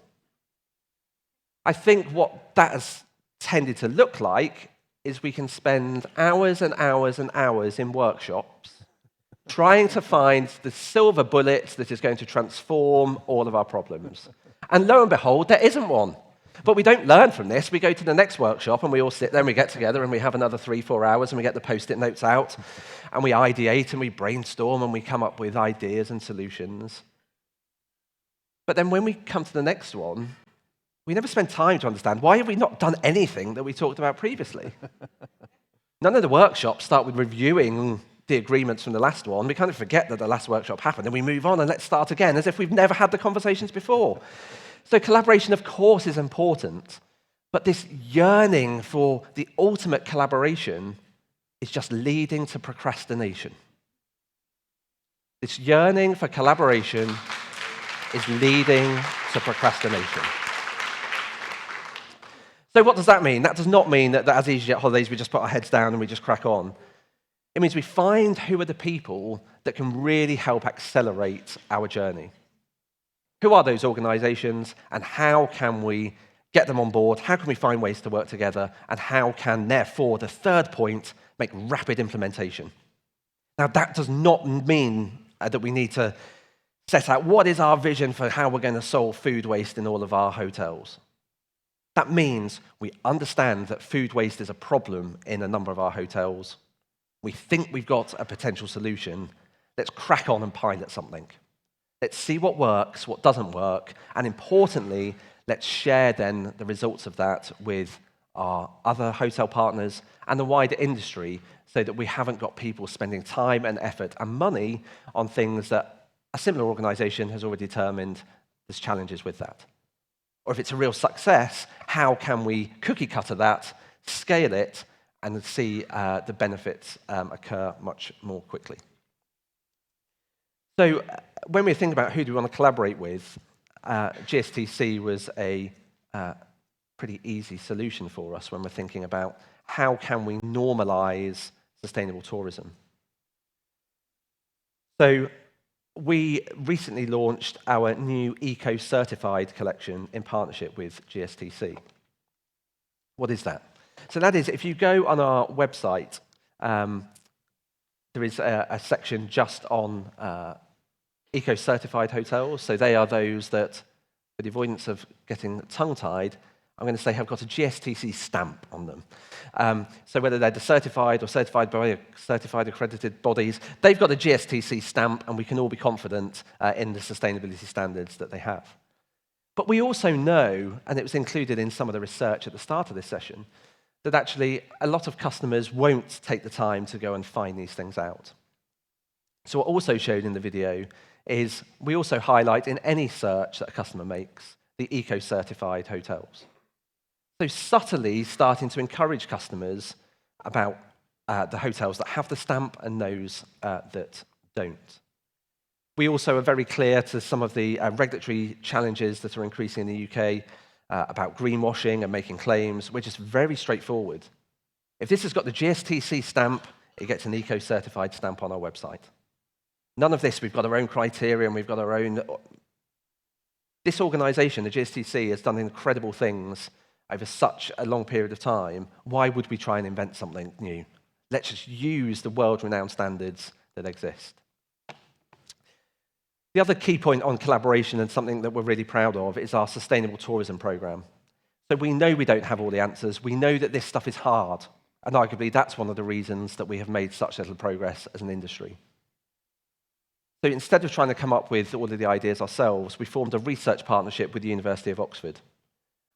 I think what that has tended to look like is we can spend hours and hours and hours in workshops trying to find the silver bullet that is going to transform all of our problems. And lo and behold, there isn't one. But we don't learn from this. We go to the next workshop and we all sit there and we get together and we have another 3-4 hours and we get the Post-it notes out and we ideate and we brainstorm and we come up with ideas and solutions. But then when we come to the next one, we never spend time to understand why have we not done anything that we talked about previously. None of the workshops start with reviewing the agreements from the last one. We kind of forget that the last workshop happened and we move on and let's start again as if we've never had the conversations before. So collaboration, of course, is important, but this yearning for the ultimate collaboration is just leading to procrastination. This yearning for collaboration is leading to procrastination. So what does that mean? That does not mean that as easyJet Holidays, we just put our heads down and we just crack on. It means we find who are the people that can really help accelerate our journey. Who are those organizations, and how can we get them on board? How can we find ways to work together? And how can, therefore, the third point, make rapid implementation? Now, that does not mean that we need to set out what is our vision for how we're going to solve food waste in all of our hotels. That means we understand that food waste is a problem in a number of our hotels. We think we've got a potential solution. Let's crack on and pilot something. Let's see what works, what doesn't work, and importantly, let's share then the results of that with our other hotel partners and the wider industry so that we haven't got people spending time and effort and money on things that a similar organization has already determined there's challenges with that. Or if it's a real success, how can we cookie cutter that, scale it, and see the benefits occur much more quickly? So when we think about who do we want to collaborate with, GSTC was a pretty easy solution for us when we're thinking about how can we normalize sustainable tourism. So we recently launched our new eco-certified collection in partnership with GSTC. What is that? So that is, if you go on our website, there is a section just on eco-certified hotels. So they are those that, for the avoidance of getting tongue-tied, I'm going to say have got a GSTC stamp on them. So whether they're certified or certified by certified accredited bodies, they've got a GSTC stamp, and we can all be confident in the sustainability standards that they have. But we also know, and it was included in some of the research at the start of this session, that actually a lot of customers won't take the time to go and find these things out. So what also showed in the video is we also highlight in any search that a customer makes the eco-certified hotels. So subtly starting to encourage customers about the hotels that have the stamp and those that don't. We also are very clear to some of the regulatory challenges that are increasing in the UK about greenwashing and making claims. We're just very straightforward. If this has got the GSTC stamp, it gets an eco-certified stamp on our website. None of this, we've got our own criteria and we've got our own... This organization, the GSTC, has done incredible things over such a long period of time. Why would we try and invent something new? Let's just use the world-renowned standards that exist. The other key point on collaboration, and something that we're really proud of, is our sustainable tourism program. So we know we don't have all the answers. We know that this stuff is hard. And arguably, that's one of the reasons that we have made such little progress as an industry. So instead of trying to come up with all of the ideas ourselves, we formed a research partnership with the University of Oxford.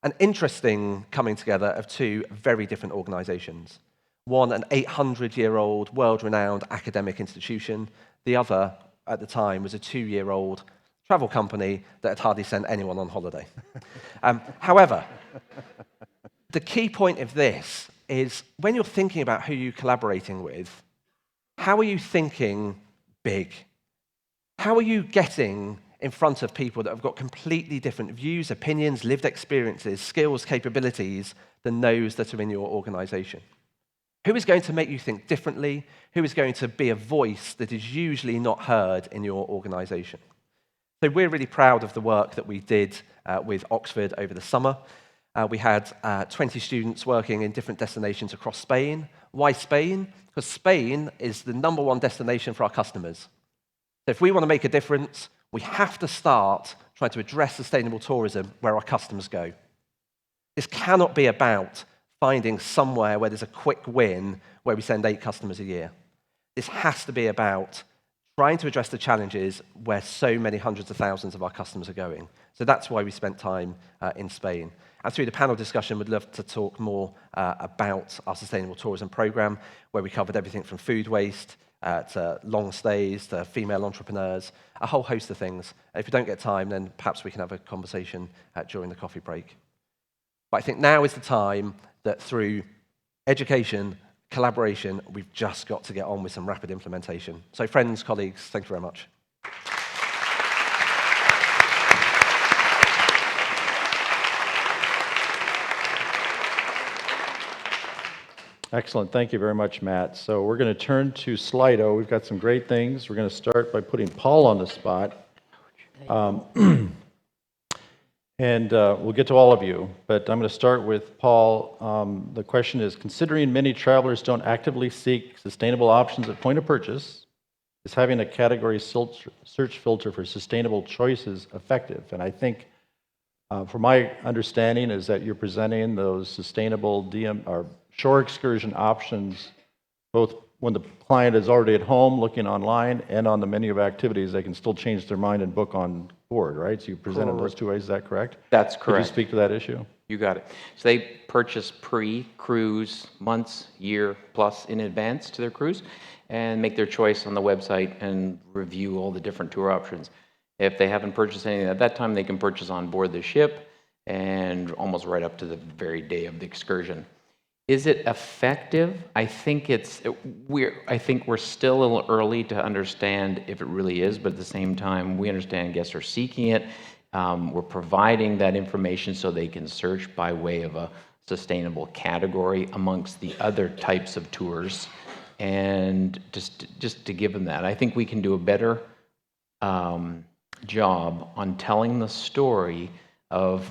An interesting coming together of two very different organizations. One, an 800-year-old, world-renowned academic institution. The other, at the time, was a 2-year-old travel company that had hardly sent anyone on holiday. However, the key point of this is when you're thinking about who you're collaborating with, how are you thinking big? How are you getting in front of people that have got completely different views, opinions, lived experiences, skills, capabilities than those that are in your organization? Who is going to make you think differently? Who is going to be a voice that is usually not heard in your organization? So we're really proud of the work that we did with Oxford over the summer. We had 20 students working in different destinations across Spain. Why Spain? Because Spain is the #1 destination for our customers. So if we want to make a difference, we have to start trying to address sustainable tourism where our customers go. This cannot be about finding somewhere where there's a quick win where we send 8 customers a year. This has to be about trying to address the challenges where so many hundreds of thousands of our customers are going. So that's why we spent time in Spain. And through the panel discussion, we'd love to talk more about our sustainable tourism program, where we covered everything from food waste to long stays, to female entrepreneurs, a whole host of things. If you don't get time, then perhaps we can have a conversation during the coffee break. But I think now is the time that through education, collaboration, we've just got to get on with some rapid implementation. So friends, colleagues, thank you very much. Excellent. Thank you very much, Matt. So we're going to turn to Slido. We've got some great things. We're going to start by putting Paul on the spot. And we'll get to all of you, but I'm going to start with Paul. The question is, considering many travelers don't actively seek sustainable options at point of purchase, is having a category search filter for sustainable choices effective? And I think, from my understanding, is that you're presenting those sustainable or shore excursion options both when the client is already at home looking online and on the menu of activities, they can still change their mind and book on board, right? So you present in those two ways, is that correct? That's Could correct. you speak to that issue? You got it. So they purchase pre-cruise months, year plus in advance to their cruise and make their choice on the website and review all the different tour options. If they haven't purchased anything at that time, they can purchase on board the ship and almost right up to the very day of the excursion. Is it effective? I think we're still a little early to understand if it really is, but at the same time, we understand guests are seeking it. We're providing that information so they can search by way of a sustainable category amongst the other types of tours, and just to give them that. I think we can do a better job on telling the story of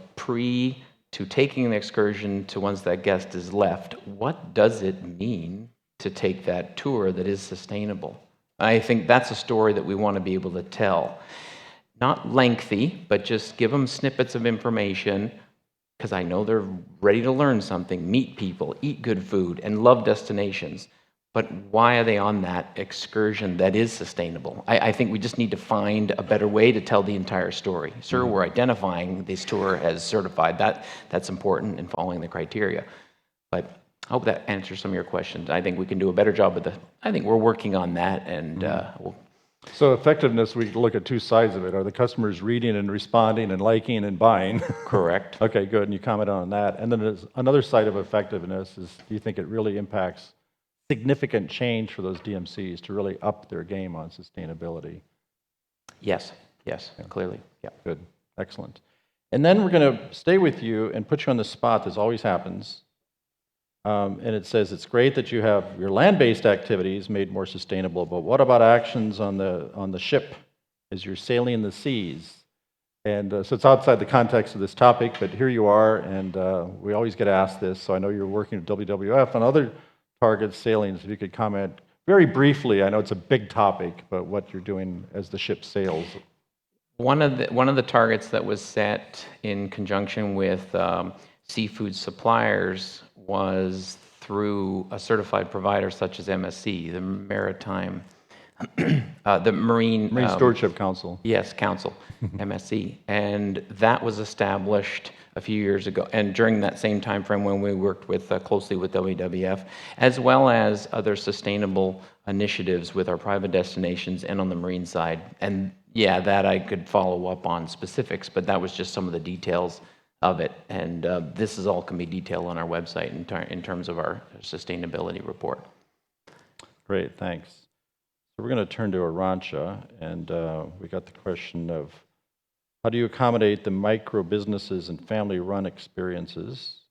to taking an excursion to once that guest is left. What does it mean to take that tour that is sustainable? I think that's a story that we want to be able to tell. Not lengthy, but just give them snippets of information, because I know they're ready to learn something, meet people, eat good food, and love destinations. But why are they on that excursion that is sustainable? I think we just need to find a better way to tell the entire story. Sure, we're identifying this tour as certified. That's important in following the criteria. But I hope that answers some of your questions. I think we can do a better job with I think we're working on that, and So effectiveness, we look at two sides of it. Are the customers reading and responding and liking and buying? Correct. Okay, good, and you comment on that. And then there's another side of effectiveness is, do you think it really impacts significant change for those DMCs to really up their game on sustainability? Yes, clearly. Yeah. Good, excellent. And then we're going to stay with you and put you on the spot, as always happens. And it says it's great that you have your land-based activities made more sustainable, but what about actions on the ship as you're sailing the seas? And so it's outside the context of this topic, but here you are, and we always get asked this, so I know you're working with WWF on other target sailings. If you could comment very briefly, I know it's a big topic, but what you're doing as the ship sails. One of the targets that was set in conjunction with seafood suppliers was through a certified provider such as MSC, the Maritime, the Marine Stewardship Council. Yes, Council, MSC, and that was established a few years ago, and during that same time frame when we worked with closely with WWF, as well as other sustainable initiatives with our private destinations and on the marine side. And yeah, that I could follow up on specifics, but that was just some of the details of it. And this is all can be detailed on our website in terms of our sustainability report. Great, thanks. So we're going to turn to Arantxa, and we got the question of, how do you accommodate the micro businesses and family-run experiences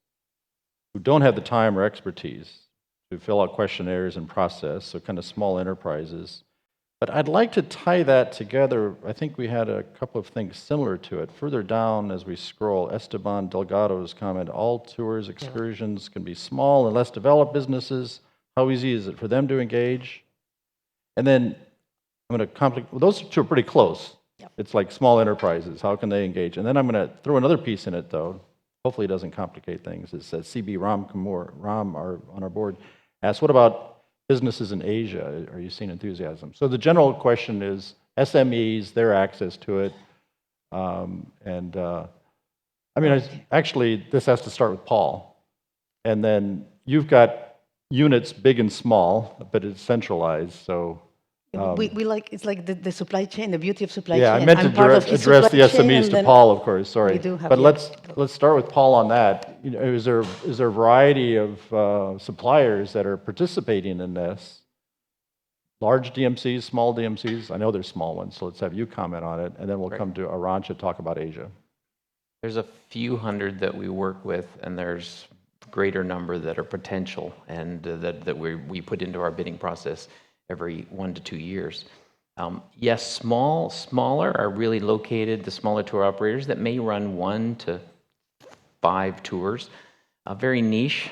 who don't have the time or expertise to fill out questionnaires and process, so kind of small enterprises? But I'd like to tie that together. I think we had a couple of things similar to it. Further down as we scroll, Esteban Delgado's comment, all tours, excursions can be small and less developed businesses. How easy is it for them to engage? And then I'm going to complicate, well, those two are pretty close. Yep. It's like small enterprises, how can they engage? And then I'm going to throw another piece in it, though. Hopefully it doesn't complicate things. It says CB Ram on our board, asks, what about businesses in Asia? Are you seeing enthusiasm? So the general question is SMEs, their access to it. Actually, this has to start with Paul. And then you've got units big and small, but it's centralized, so... we like, it's like the supply chain, the beauty of supply chain. Yeah, I meant to address the SMEs to Paul, of course, sorry. We do have, But yeah. let's start with Paul on that. You know, is there a variety of suppliers that are participating in this? Large DMCs, small DMCs? I know there's small ones, so let's have you comment on it, and then we'll come to Arantxa to talk about Asia. There's a few hundred that we work with, and there's greater number that are potential and that we put into our bidding process every 1 to 2 years. Yes, smaller are really located, the smaller tour operators that may run 1 to 5 tours, very niche,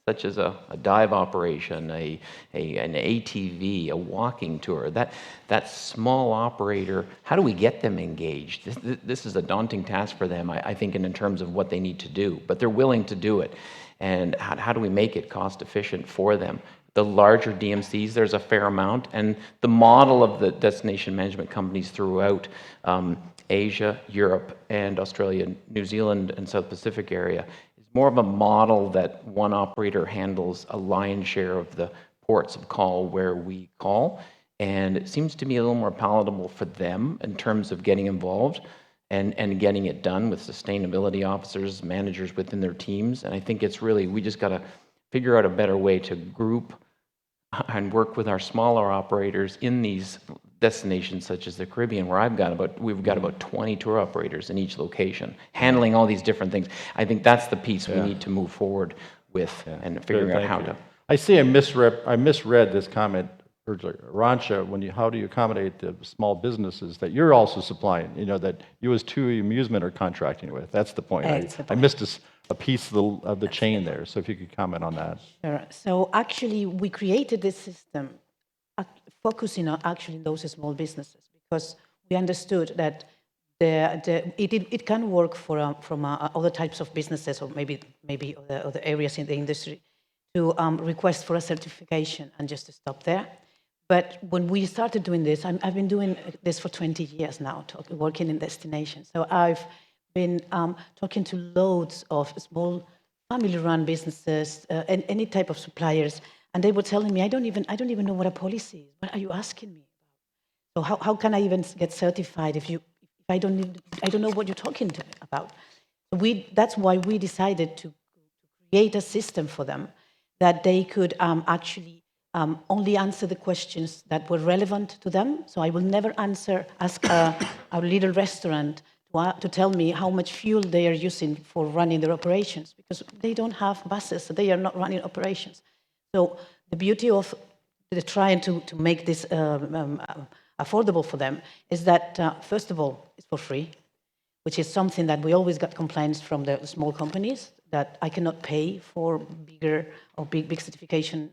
such as a dive operation, an ATV, a walking tour. That small operator, how do we get them engaged? This is a daunting task for them, I think, in terms of what they need to do, but they're willing to do it. And how do we make it cost efficient for them? The larger DMCs, there's a fair amount, and the model of the destination management companies throughout Asia, Europe, and Australia, New Zealand, and South Pacific area is more of a model that one operator handles a lion's share of the ports of call where we call, and it seems to me a little more palatable for them in terms of getting involved and getting it done with sustainability officers, managers within their teams. And I think it's really, we just got to figure out a better way to group and work with our smaller operators in these destinations such as the Caribbean, where we've got about 20 tour operators in each location, handling all these different things. I think that's the piece we need to move forward with and figuring out how to. I see I misread this comment earlier. Arantxa, how do you accommodate the small businesses that you're also supplying, that you as TUI Musement are contracting with? That's the point. I missed a piece of the chain there, so if you could comment on that. Sure. So actually, we created this system focusing on actually those small businesses because we understood that it can work from other types of businesses or maybe other areas in the industry to request for a certification and just to stop there. But when we started doing this, I've been doing this for 20 years now, working in destinations. So I've been talking to loads of small family-run businesses and any type of suppliers, and they were telling me, I don't even know what a policy is. What are you asking me about? So how can I even get certified if I don't know what you're talking about? That's why we decided to create a system for them that they could actually only answer the questions that were relevant to them. So I will never ask our little restaurant to tell me how much fuel they are using for running their operations because they don't have buses, so they are not running operations. So the beauty of trying to make this affordable for them is that, first of all, it's for free, which is something that we always got complaints from the small companies that I cannot pay for bigger or big certification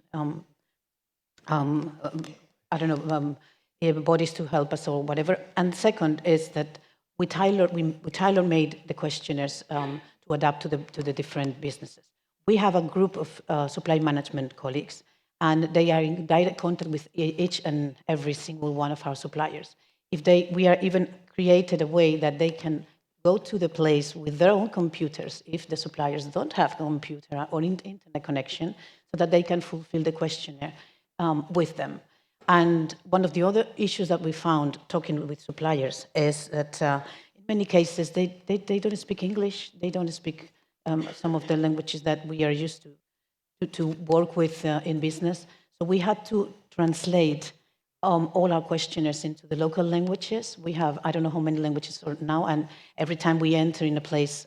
bodies to help us or whatever. And second is that we tailor-made the questionnaires to adapt to the different businesses. We have a group of supply management colleagues, and they are in direct contact with each and every single one of our suppliers. We are even created a way that they can go to the place with their own computers if the suppliers don't have a computer or internet connection, so that they can fulfill the questionnaire with them. And one of the other issues that we found talking with suppliers is that in many cases they don't speak English, they don't speak some of the languages that we are used to work with in business. So we had to translate all our questionnaires into the local languages. We have, I don't know how many languages now, and every time we enter in a place,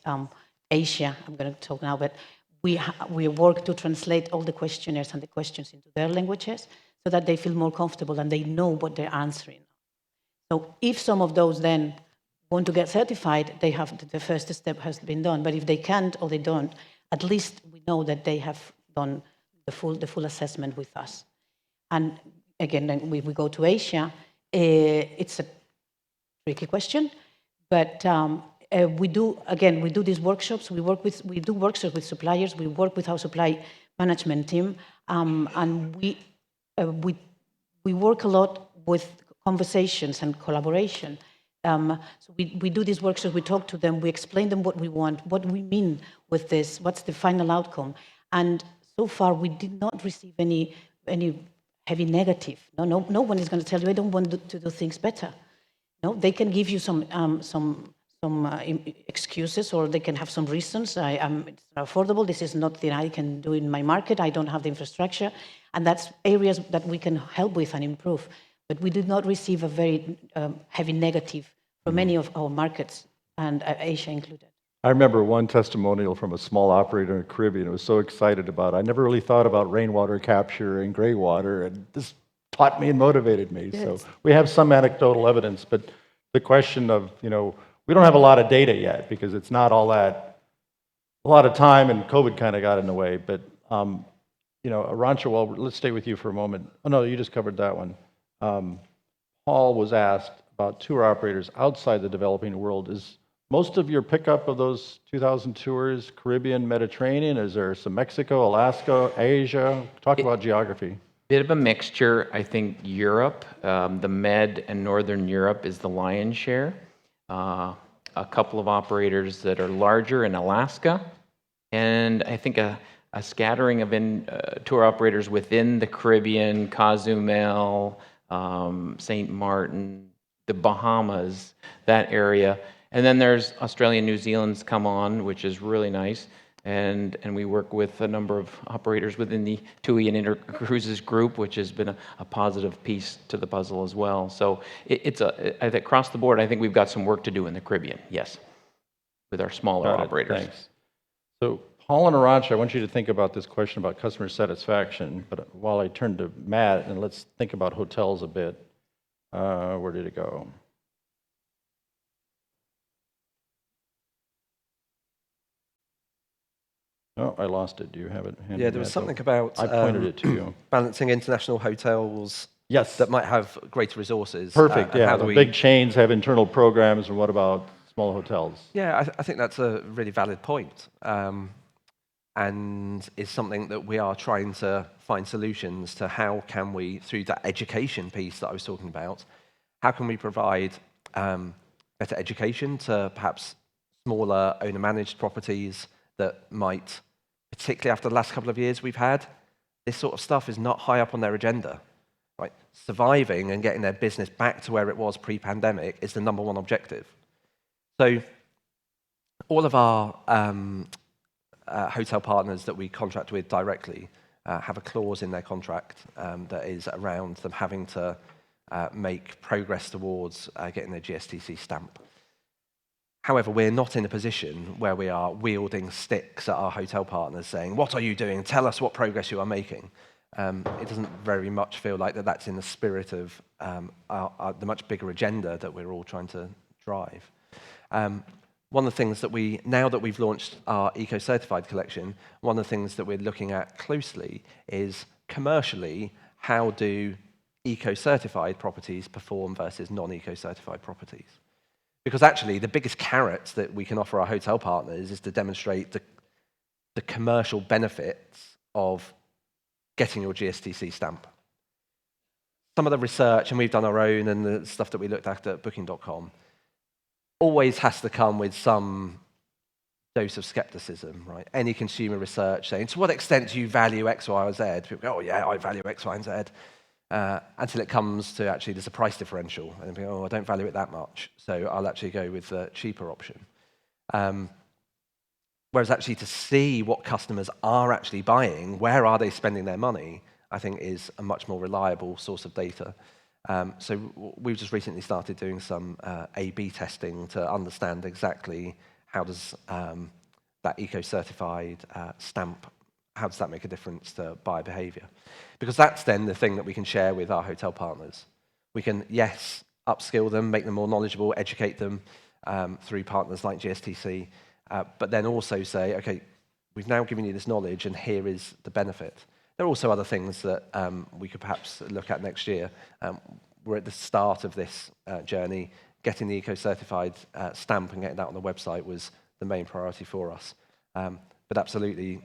Asia, I'm going to talk now, but we work to translate all the questionnaires and the questions into their languages so that they feel more comfortable and they know what they're answering. So if some of those then want to get certified, the first step has been done. But if they can't or they don't, at least we know that they have done the full assessment with us. And again, then we go to Asia. It's a tricky question, but we do these workshops. We do workshops with suppliers. We work with our supply management team, and we work a lot with conversations and collaboration. So we do these workshops. We talk to them. We explain them what we want, what we mean with this, what's the final outcome. And so far, we did not receive any heavy negative. No one is going to tell you, I don't want to do things better. No, they can give you some excuses, or they can have some reasons. It's not affordable. This is not the I can do in my market. I don't have the infrastructure, and that's areas that we can help with and improve. But we did not receive a very heavy negative from many of our markets, and Asia included. I remember one testimonial from a small operator in the Caribbean. I was so excited about it. I never really thought about rainwater capture and gray water, and this taught me and motivated me. Yes. So we have some anecdotal evidence, but the question of, we don't have a lot of data yet because it's not all that, a lot of time, and COVID kind of got in the way. But, Arantxa, well, let's stay with you for a moment. Oh, no, you just covered that one. Paul was asked about tour operators outside the developing world. Is most of your pickup of those 2,000 tours Caribbean, Mediterranean? Is there some Mexico, Alaska, Asia? Talk about geography. Bit of a mixture. I think Europe, the Med and Northern Europe is the lion's share. A couple of operators that are larger in Alaska, and I think a scattering of tour operators within the Caribbean, Cozumel, St. Martin, the Bahamas, that area. And then there's Australia and New Zealand's come on, which is really nice. And we work with a number of operators within the TUI and Intercruises group, which has been a positive piece to the puzzle as well. So I think across the board, I think we've got some work to do in the Caribbean, yes, with our smaller operators. Thanks. So Paul and Arantxa, I want you to think about this question about customer satisfaction, but while I turn to Matt, and let's think about hotels a bit. Where did it go? Oh, I lost it. Do you have it? Yeah, there was something about I pointed it to you. balancing international hotels Yes. that might have greater resources. Perfect. and Yeah. how The do we- big chains have internal programs, and what about small hotels? Yeah, I think that's a really valid point, and is something that we are trying to find solutions to. How can we, through that education piece that I was talking about, how can we provide better education to perhaps smaller owner-managed properties that might, particularly after the last couple of years we've had, this sort of stuff is not high up on their agenda. Right? Surviving and getting their business back to where it was pre-pandemic is the number one objective. So all of our hotel partners that we contract with directly have a clause in their contract that is around them having to make progress towards getting their GSTC stamp. However, we're not in a position where we are wielding sticks at our hotel partners saying, "What are you doing? Tell us what progress you are making." It doesn't very much feel like that's in the spirit of the much bigger agenda that we're all trying to drive. One of the things that now that we've launched our eco-certified collection, one of the things that we're looking at closely is commercially, how do eco-certified properties perform versus non-eco-certified properties? Because actually, the biggest carrot that we can offer our hotel partners is to demonstrate the commercial benefits of getting your GSTC stamp. Some of the research, and we've done our own, and the stuff that we looked at Booking.com, always has to come with some dose of skepticism, right? Any consumer research saying, to what extent do you value X, Y, or Z? People go, oh yeah, I value X, Y, and Z. Until it comes to actually there's a price differential. And they go, oh, I don't value it that much, so I'll actually go with the cheaper option. Whereas actually to see what customers are actually buying, where are they spending their money, I think is a much more reliable source of data. So we've just recently started doing some A/B testing to understand exactly how does that eco-certified stamp, how does that make a difference to buyer behavior? Because that's then the thing that we can share with our hotel partners. We can, yes, upskill them, make them more knowledgeable, educate them through partners like GSTC, but then also say, okay, we've now given you this knowledge and here is the benefit. There are also other things that we could perhaps look at next year. We're at the start of this journey. Getting the eco-certified stamp and getting that on the website was the main priority for us. But absolutely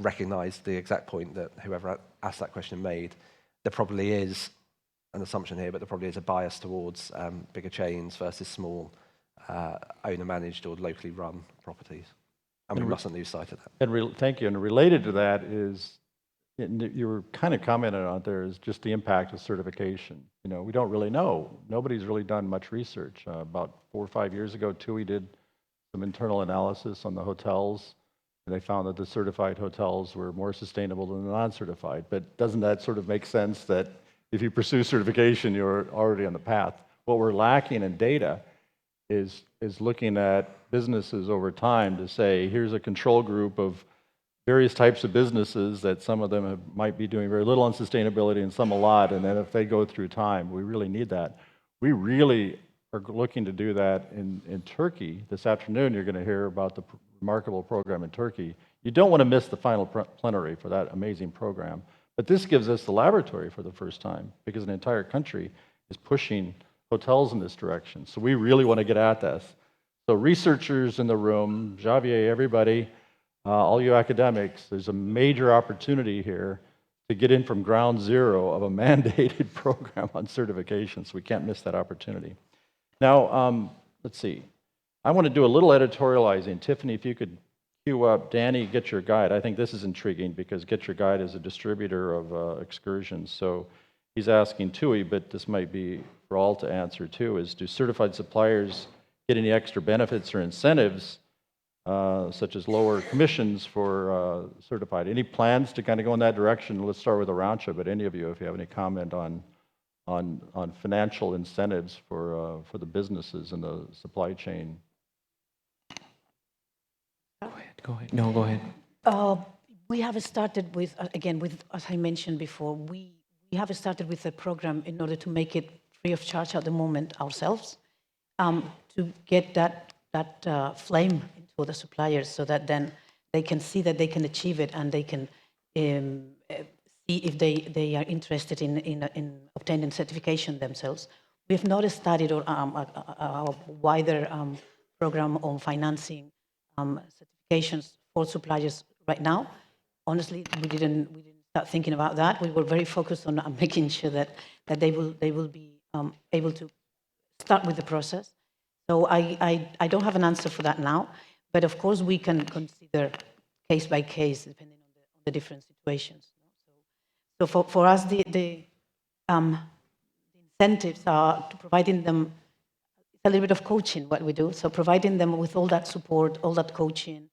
recognize the exact point that whoever asked that question made. There probably is an assumption here, but there probably is a bias towards bigger chains versus small owner-managed or locally run properties. And we mustn't lose sight of that. And thank you. And related to that is, you were kind of commenting on there, is just the impact of certification. We don't really know. Nobody's really done much research. About 4 or 5 years ago, TUI did some internal analysis on the hotels, and they found that the certified hotels were more sustainable than the non-certified. But doesn't that sort of make sense that if you pursue certification, you're already on the path? What we're lacking in data is looking at businesses over time to say, here's a control group of various types of businesses that some of them might be doing very little on sustainability and some a lot, and then if they go through time, we really need that. We really are looking to do that in Turkey. This afternoon, you're going to hear about the remarkable program in Turkey. You don't want to miss the final plenary for that amazing program. But this gives us the laboratory for the first time, because an entire country is pushing hotels in this direction. So we really want to get at this. So researchers in the room, Javier, everybody, all you academics, there's a major opportunity here to get in from ground zero of a mandated program on certification, so we can't miss that opportunity. Now, let's see. I want to do a little editorializing. Tiffany, if you could cue up Danny, Get Your Guide. I think this is intriguing because Get Your Guide is a distributor of Excursions. So he's asking TUI, but this might be for all to answer too, is do certified suppliers get any extra benefits or incentives, such as lower commissions for certified? Any plans to kind of go in that direction? Let's start with Arantxa, but any of you, if you have any comment on financial incentives for the businesses in the supply chain. Go ahead. No, go ahead. We have started with, again, as I mentioned before, we have started with a program in order to make it free of charge at the moment ourselves, to get that flame into the suppliers so that then they can see that they can achieve it and they can see if they are interested in obtaining certification themselves. We have not started a wider program on financing certifications for suppliers right now. Honestly, we didn't start thinking about that. We were very focused on making sure that they will be able to start with the process. So I don't have an answer for that now, but of course we can consider case by case depending on the different situations. So for us, the incentives are to providing them a little bit of coaching, what we do. So providing them with all that support, all that coaching,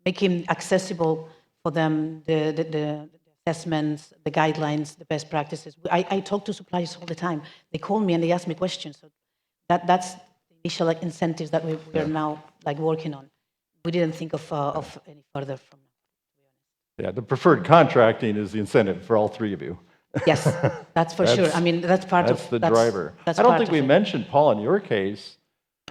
making accessible for them the assessments, the guidelines, the best practices. I talk to suppliers all the time. They call me and they ask me questions. So that's the initial incentives that we are now working on. We didn't think of any further from now. Yeah, the preferred contracting is the incentive for all three of you. Yes, that's for sure. I mean, that's part of... That's the driver. I don't think we mentioned, Paul, in your case,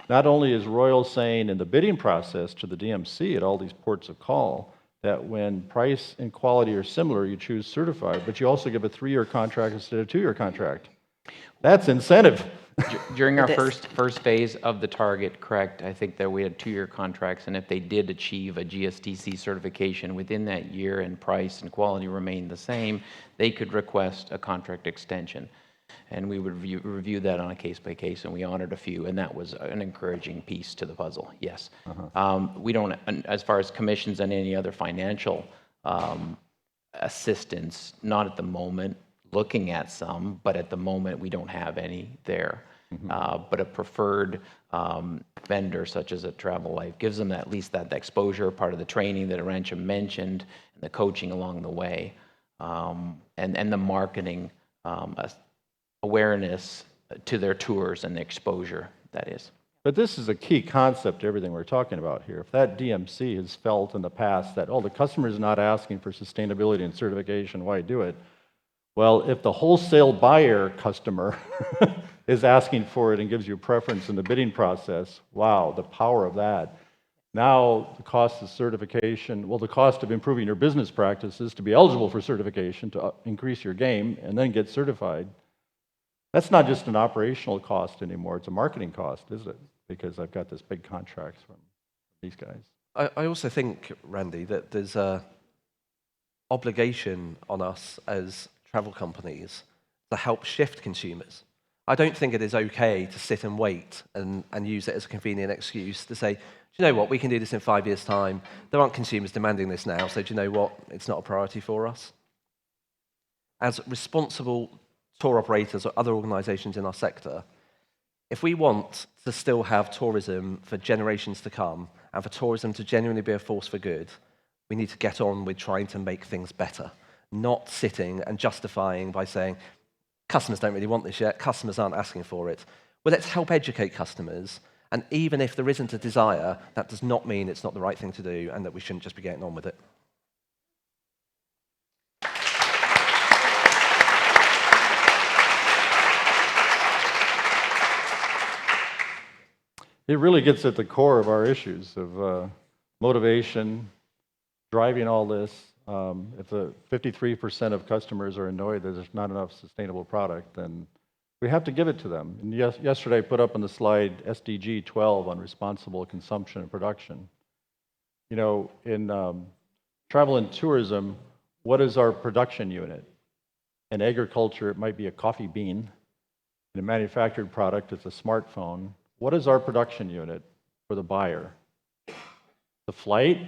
not only is Royal saying in the bidding process to the DMC at all these ports of call that when price and quality are similar, you choose certified, but you also give a 3-year contract instead of a 2-year contract. That's incentive. During our first phase of the target, correct, I think that we had 2-year contracts, and if they did achieve a GSTC certification within that year and price and quality remained the same, they could request a contract extension. And we would review that on a case-by-case, and we honored a few, and that was an encouraging piece to the puzzle, yes. We don't, as far as commissions and any other financial assistance, not at the moment, looking at some, but at the moment we don't have any there. But a preferred vendor such as a Travel Life gives them at least that exposure, part of the training that Arantxa mentioned, and the coaching along the way, and the marketing awareness to their tours and the exposure, that is. But this is a key concept to everything we're talking about here. If that DMC has felt in the past that, oh, the customer is not asking for sustainability and certification, why do it? Well, if the wholesale buyer customer is asking for it and gives you a preference in the bidding process, wow, the power of that. Now, the cost of certification, well, the cost of improving your business practices to be eligible for certification, to increase your game, and then get certified, that's not just an operational cost anymore, it's a marketing cost, is it? Because I've got this big contract from these guys. I also think, Randy, that there's an obligation on us as travel companies to help shift consumers. I don't think it is okay to sit and wait and use it as a convenient excuse to say, do you know what, we can do this in 5 years' time. There aren't consumers demanding this now, so do you know what, it's not a priority for us. As responsible tour operators or other organisations in our sector, if we want to still have tourism for generations to come and for tourism to genuinely be a force for good, we need to get on with trying to make things better, not sitting and justifying by saying, customers don't really want this yet, customers aren't asking for it. Well, let's help educate customers. And even if there isn't a desire, that does not mean it's not the right thing to do and that we shouldn't just be getting on with it. It really gets at the core of our issues of motivation, driving all this. If 53% of customers are annoyed that there's not enough sustainable product, then we have to give it to them. And yesterday I put up on the slide SDG 12 on responsible consumption and production. You know, in travel and tourism, what is our production unit? In agriculture, it might be a coffee bean. In a manufactured product, it's a smartphone. What is our production unit for the buyer? The flight,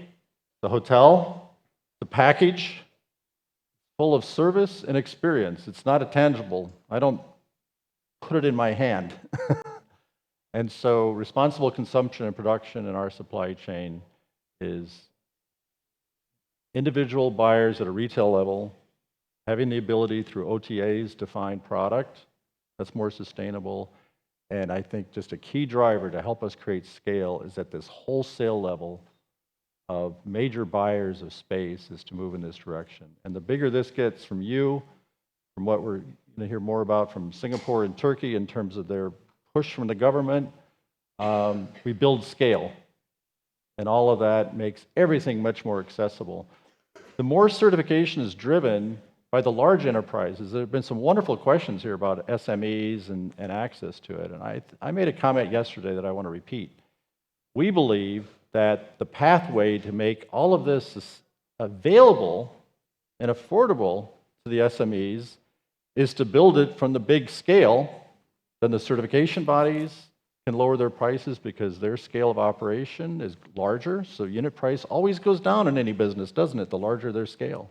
the hotel, the package, full of service and experience. It's not a tangible. I don't put it in my hand. And so responsible consumption and production in our supply chain is individual buyers at a retail level having the ability through OTAs to find product that's more sustainable. And I think just a key driver to help us create scale is at this wholesale level of major buyers of space is to move in this direction. And the bigger this gets from you, from what we're going to hear more about from Singapore and Turkey in terms of their push from the government, we build scale. And all of that makes everything much more accessible. The more certification is driven by the large enterprises. There have been some wonderful questions here about SMEs and access to it. And I made a comment yesterday that I want to repeat. We believe that the pathway to make all of this available and affordable to the SMEs is to build it from the big scale. Then the certification bodies can lower their prices because their scale of operation is larger. So unit price always goes down in any business, doesn't it? The larger their scale.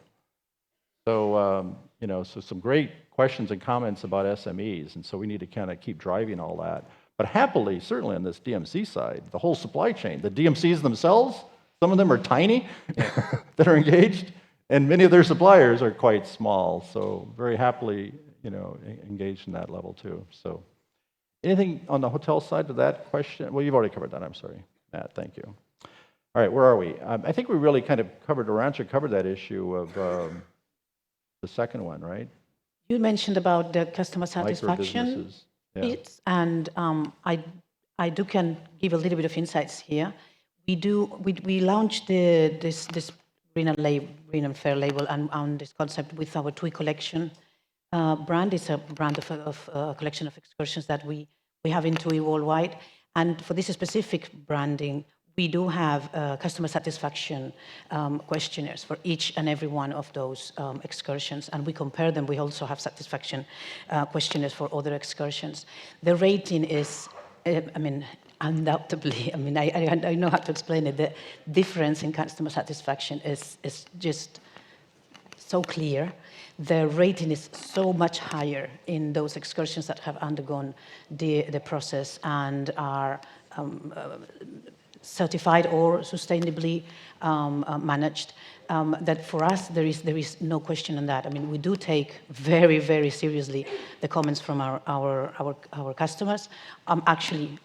So, so some great questions and comments about SMEs, and so we need to kind of keep driving all that. But happily, certainly on this DMC side, the whole supply chain, the DMCs themselves, some of them are tiny that are engaged, and many of their suppliers are quite small. So very happily, engaged in that level too. So anything on the hotel side to that question? Well, you've already covered that. I'm sorry, Matt. Thank you. All right, where are we? I think we really kind of Arantxa covered that issue of the second one, right? You mentioned about the customer satisfaction. Yeah. And I can give a little bit of insights here. We launched this green and fair label and this concept with our TUI collection brand. It's a brand of a collection of excursions that we have in TUI worldwide. And for this specific branding, we do have customer satisfaction questionnaires for each and every one of those excursions, and we compare them. We also have satisfaction questionnaires for other excursions. The rating is, undoubtedly, I know how to explain it. The difference in customer satisfaction is just so clear. The rating is so much higher in those excursions that have undergone the process and are certified or sustainably managed, that for us there is no question on that. I mean, we do take very, very seriously the comments from our customers. Actually,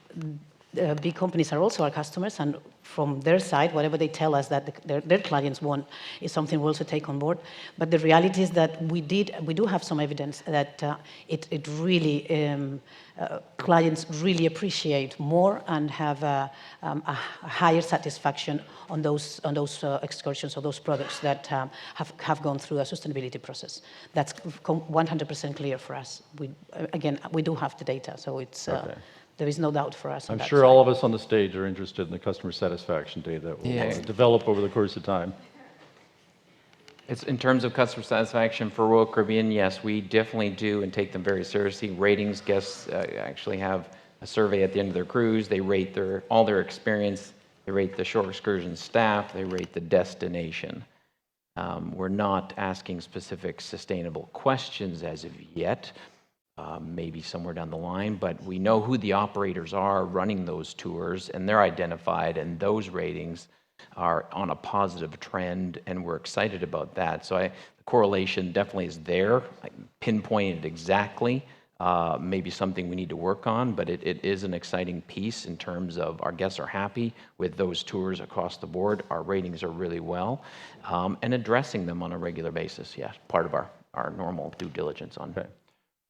big companies are also our customers, and from their side, whatever they tell us that their clients want is something we also take on board. But the reality is that we do have some evidence that it really clients really appreciate more and have a higher satisfaction on those excursions or those products that have gone through a sustainability process. That's 100% clear for us. We do have the data, so it's. Okay. There is no doubt for us. I'm sure all of us on the stage are interested in the customer satisfaction data that will develop over the course of time. It's in terms of customer satisfaction for Royal Caribbean, yes, we definitely do and take them very seriously. Ratings, guests actually have a survey at the end of their cruise. They rate all their experience. They rate the shore excursion staff. They rate the destination. We're not asking specific sustainable questions as of yet. Maybe somewhere down the line, but we know who the operators are running those tours, and they're identified, and those ratings are on a positive trend, and we're excited about that. So the correlation definitely is there. I pinpointed exactly, maybe something we need to work on, but it is an exciting piece in terms of our guests are happy with those tours across the board. Our ratings are really well, and addressing them on a regular basis. Yeah, part of our normal due diligence on. Okay.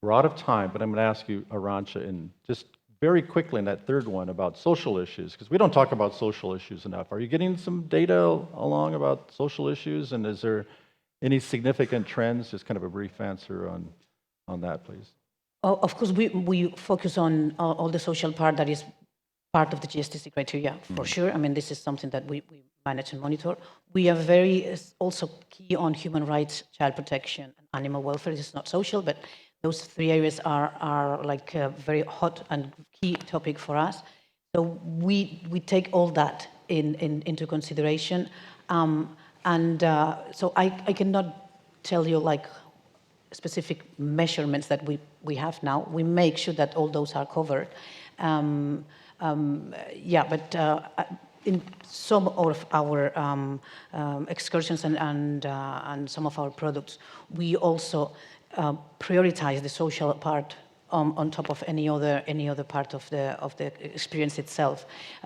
We're out of time, but I'm going to ask you, Arantxa, and just very quickly in that third one about social issues, because we don't talk about social issues enough. Are you getting some data along about social issues, and is there any significant trends? Just kind of a brief answer on that, please. Of course, we focus on all the social part that is part of the GSTC criteria, for sure. I mean, this is something that we manage and monitor. We are very also key on human rights, child protection, and animal welfare. This is not social, but those three areas are like a very hot and key topic for us. So we take all that into consideration. So I cannot tell you like specific measurements that we have now. We make sure that all those are covered. In some of our excursions and some of our products, we also prioritize the social part on top of any other part of the experience itself,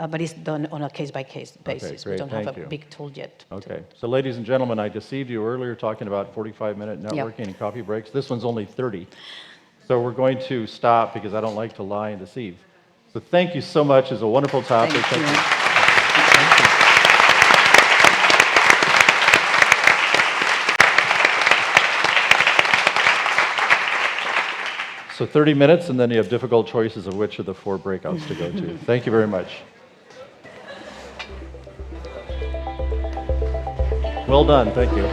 but it's done on a case-by-case basis. Great. We don't have a Thank big tool yet. Okay, so ladies and gentlemen, I deceived you earlier talking about 45-minute networking and coffee breaks. This one's only 30. So we're going to stop because I don't like to lie and deceive. So thank you so much. It's a wonderful topic. Thank you. So 30 minutes, and then you have difficult choices of which of the 4 breakouts to go to. Thank you very much. Well done. Thank you.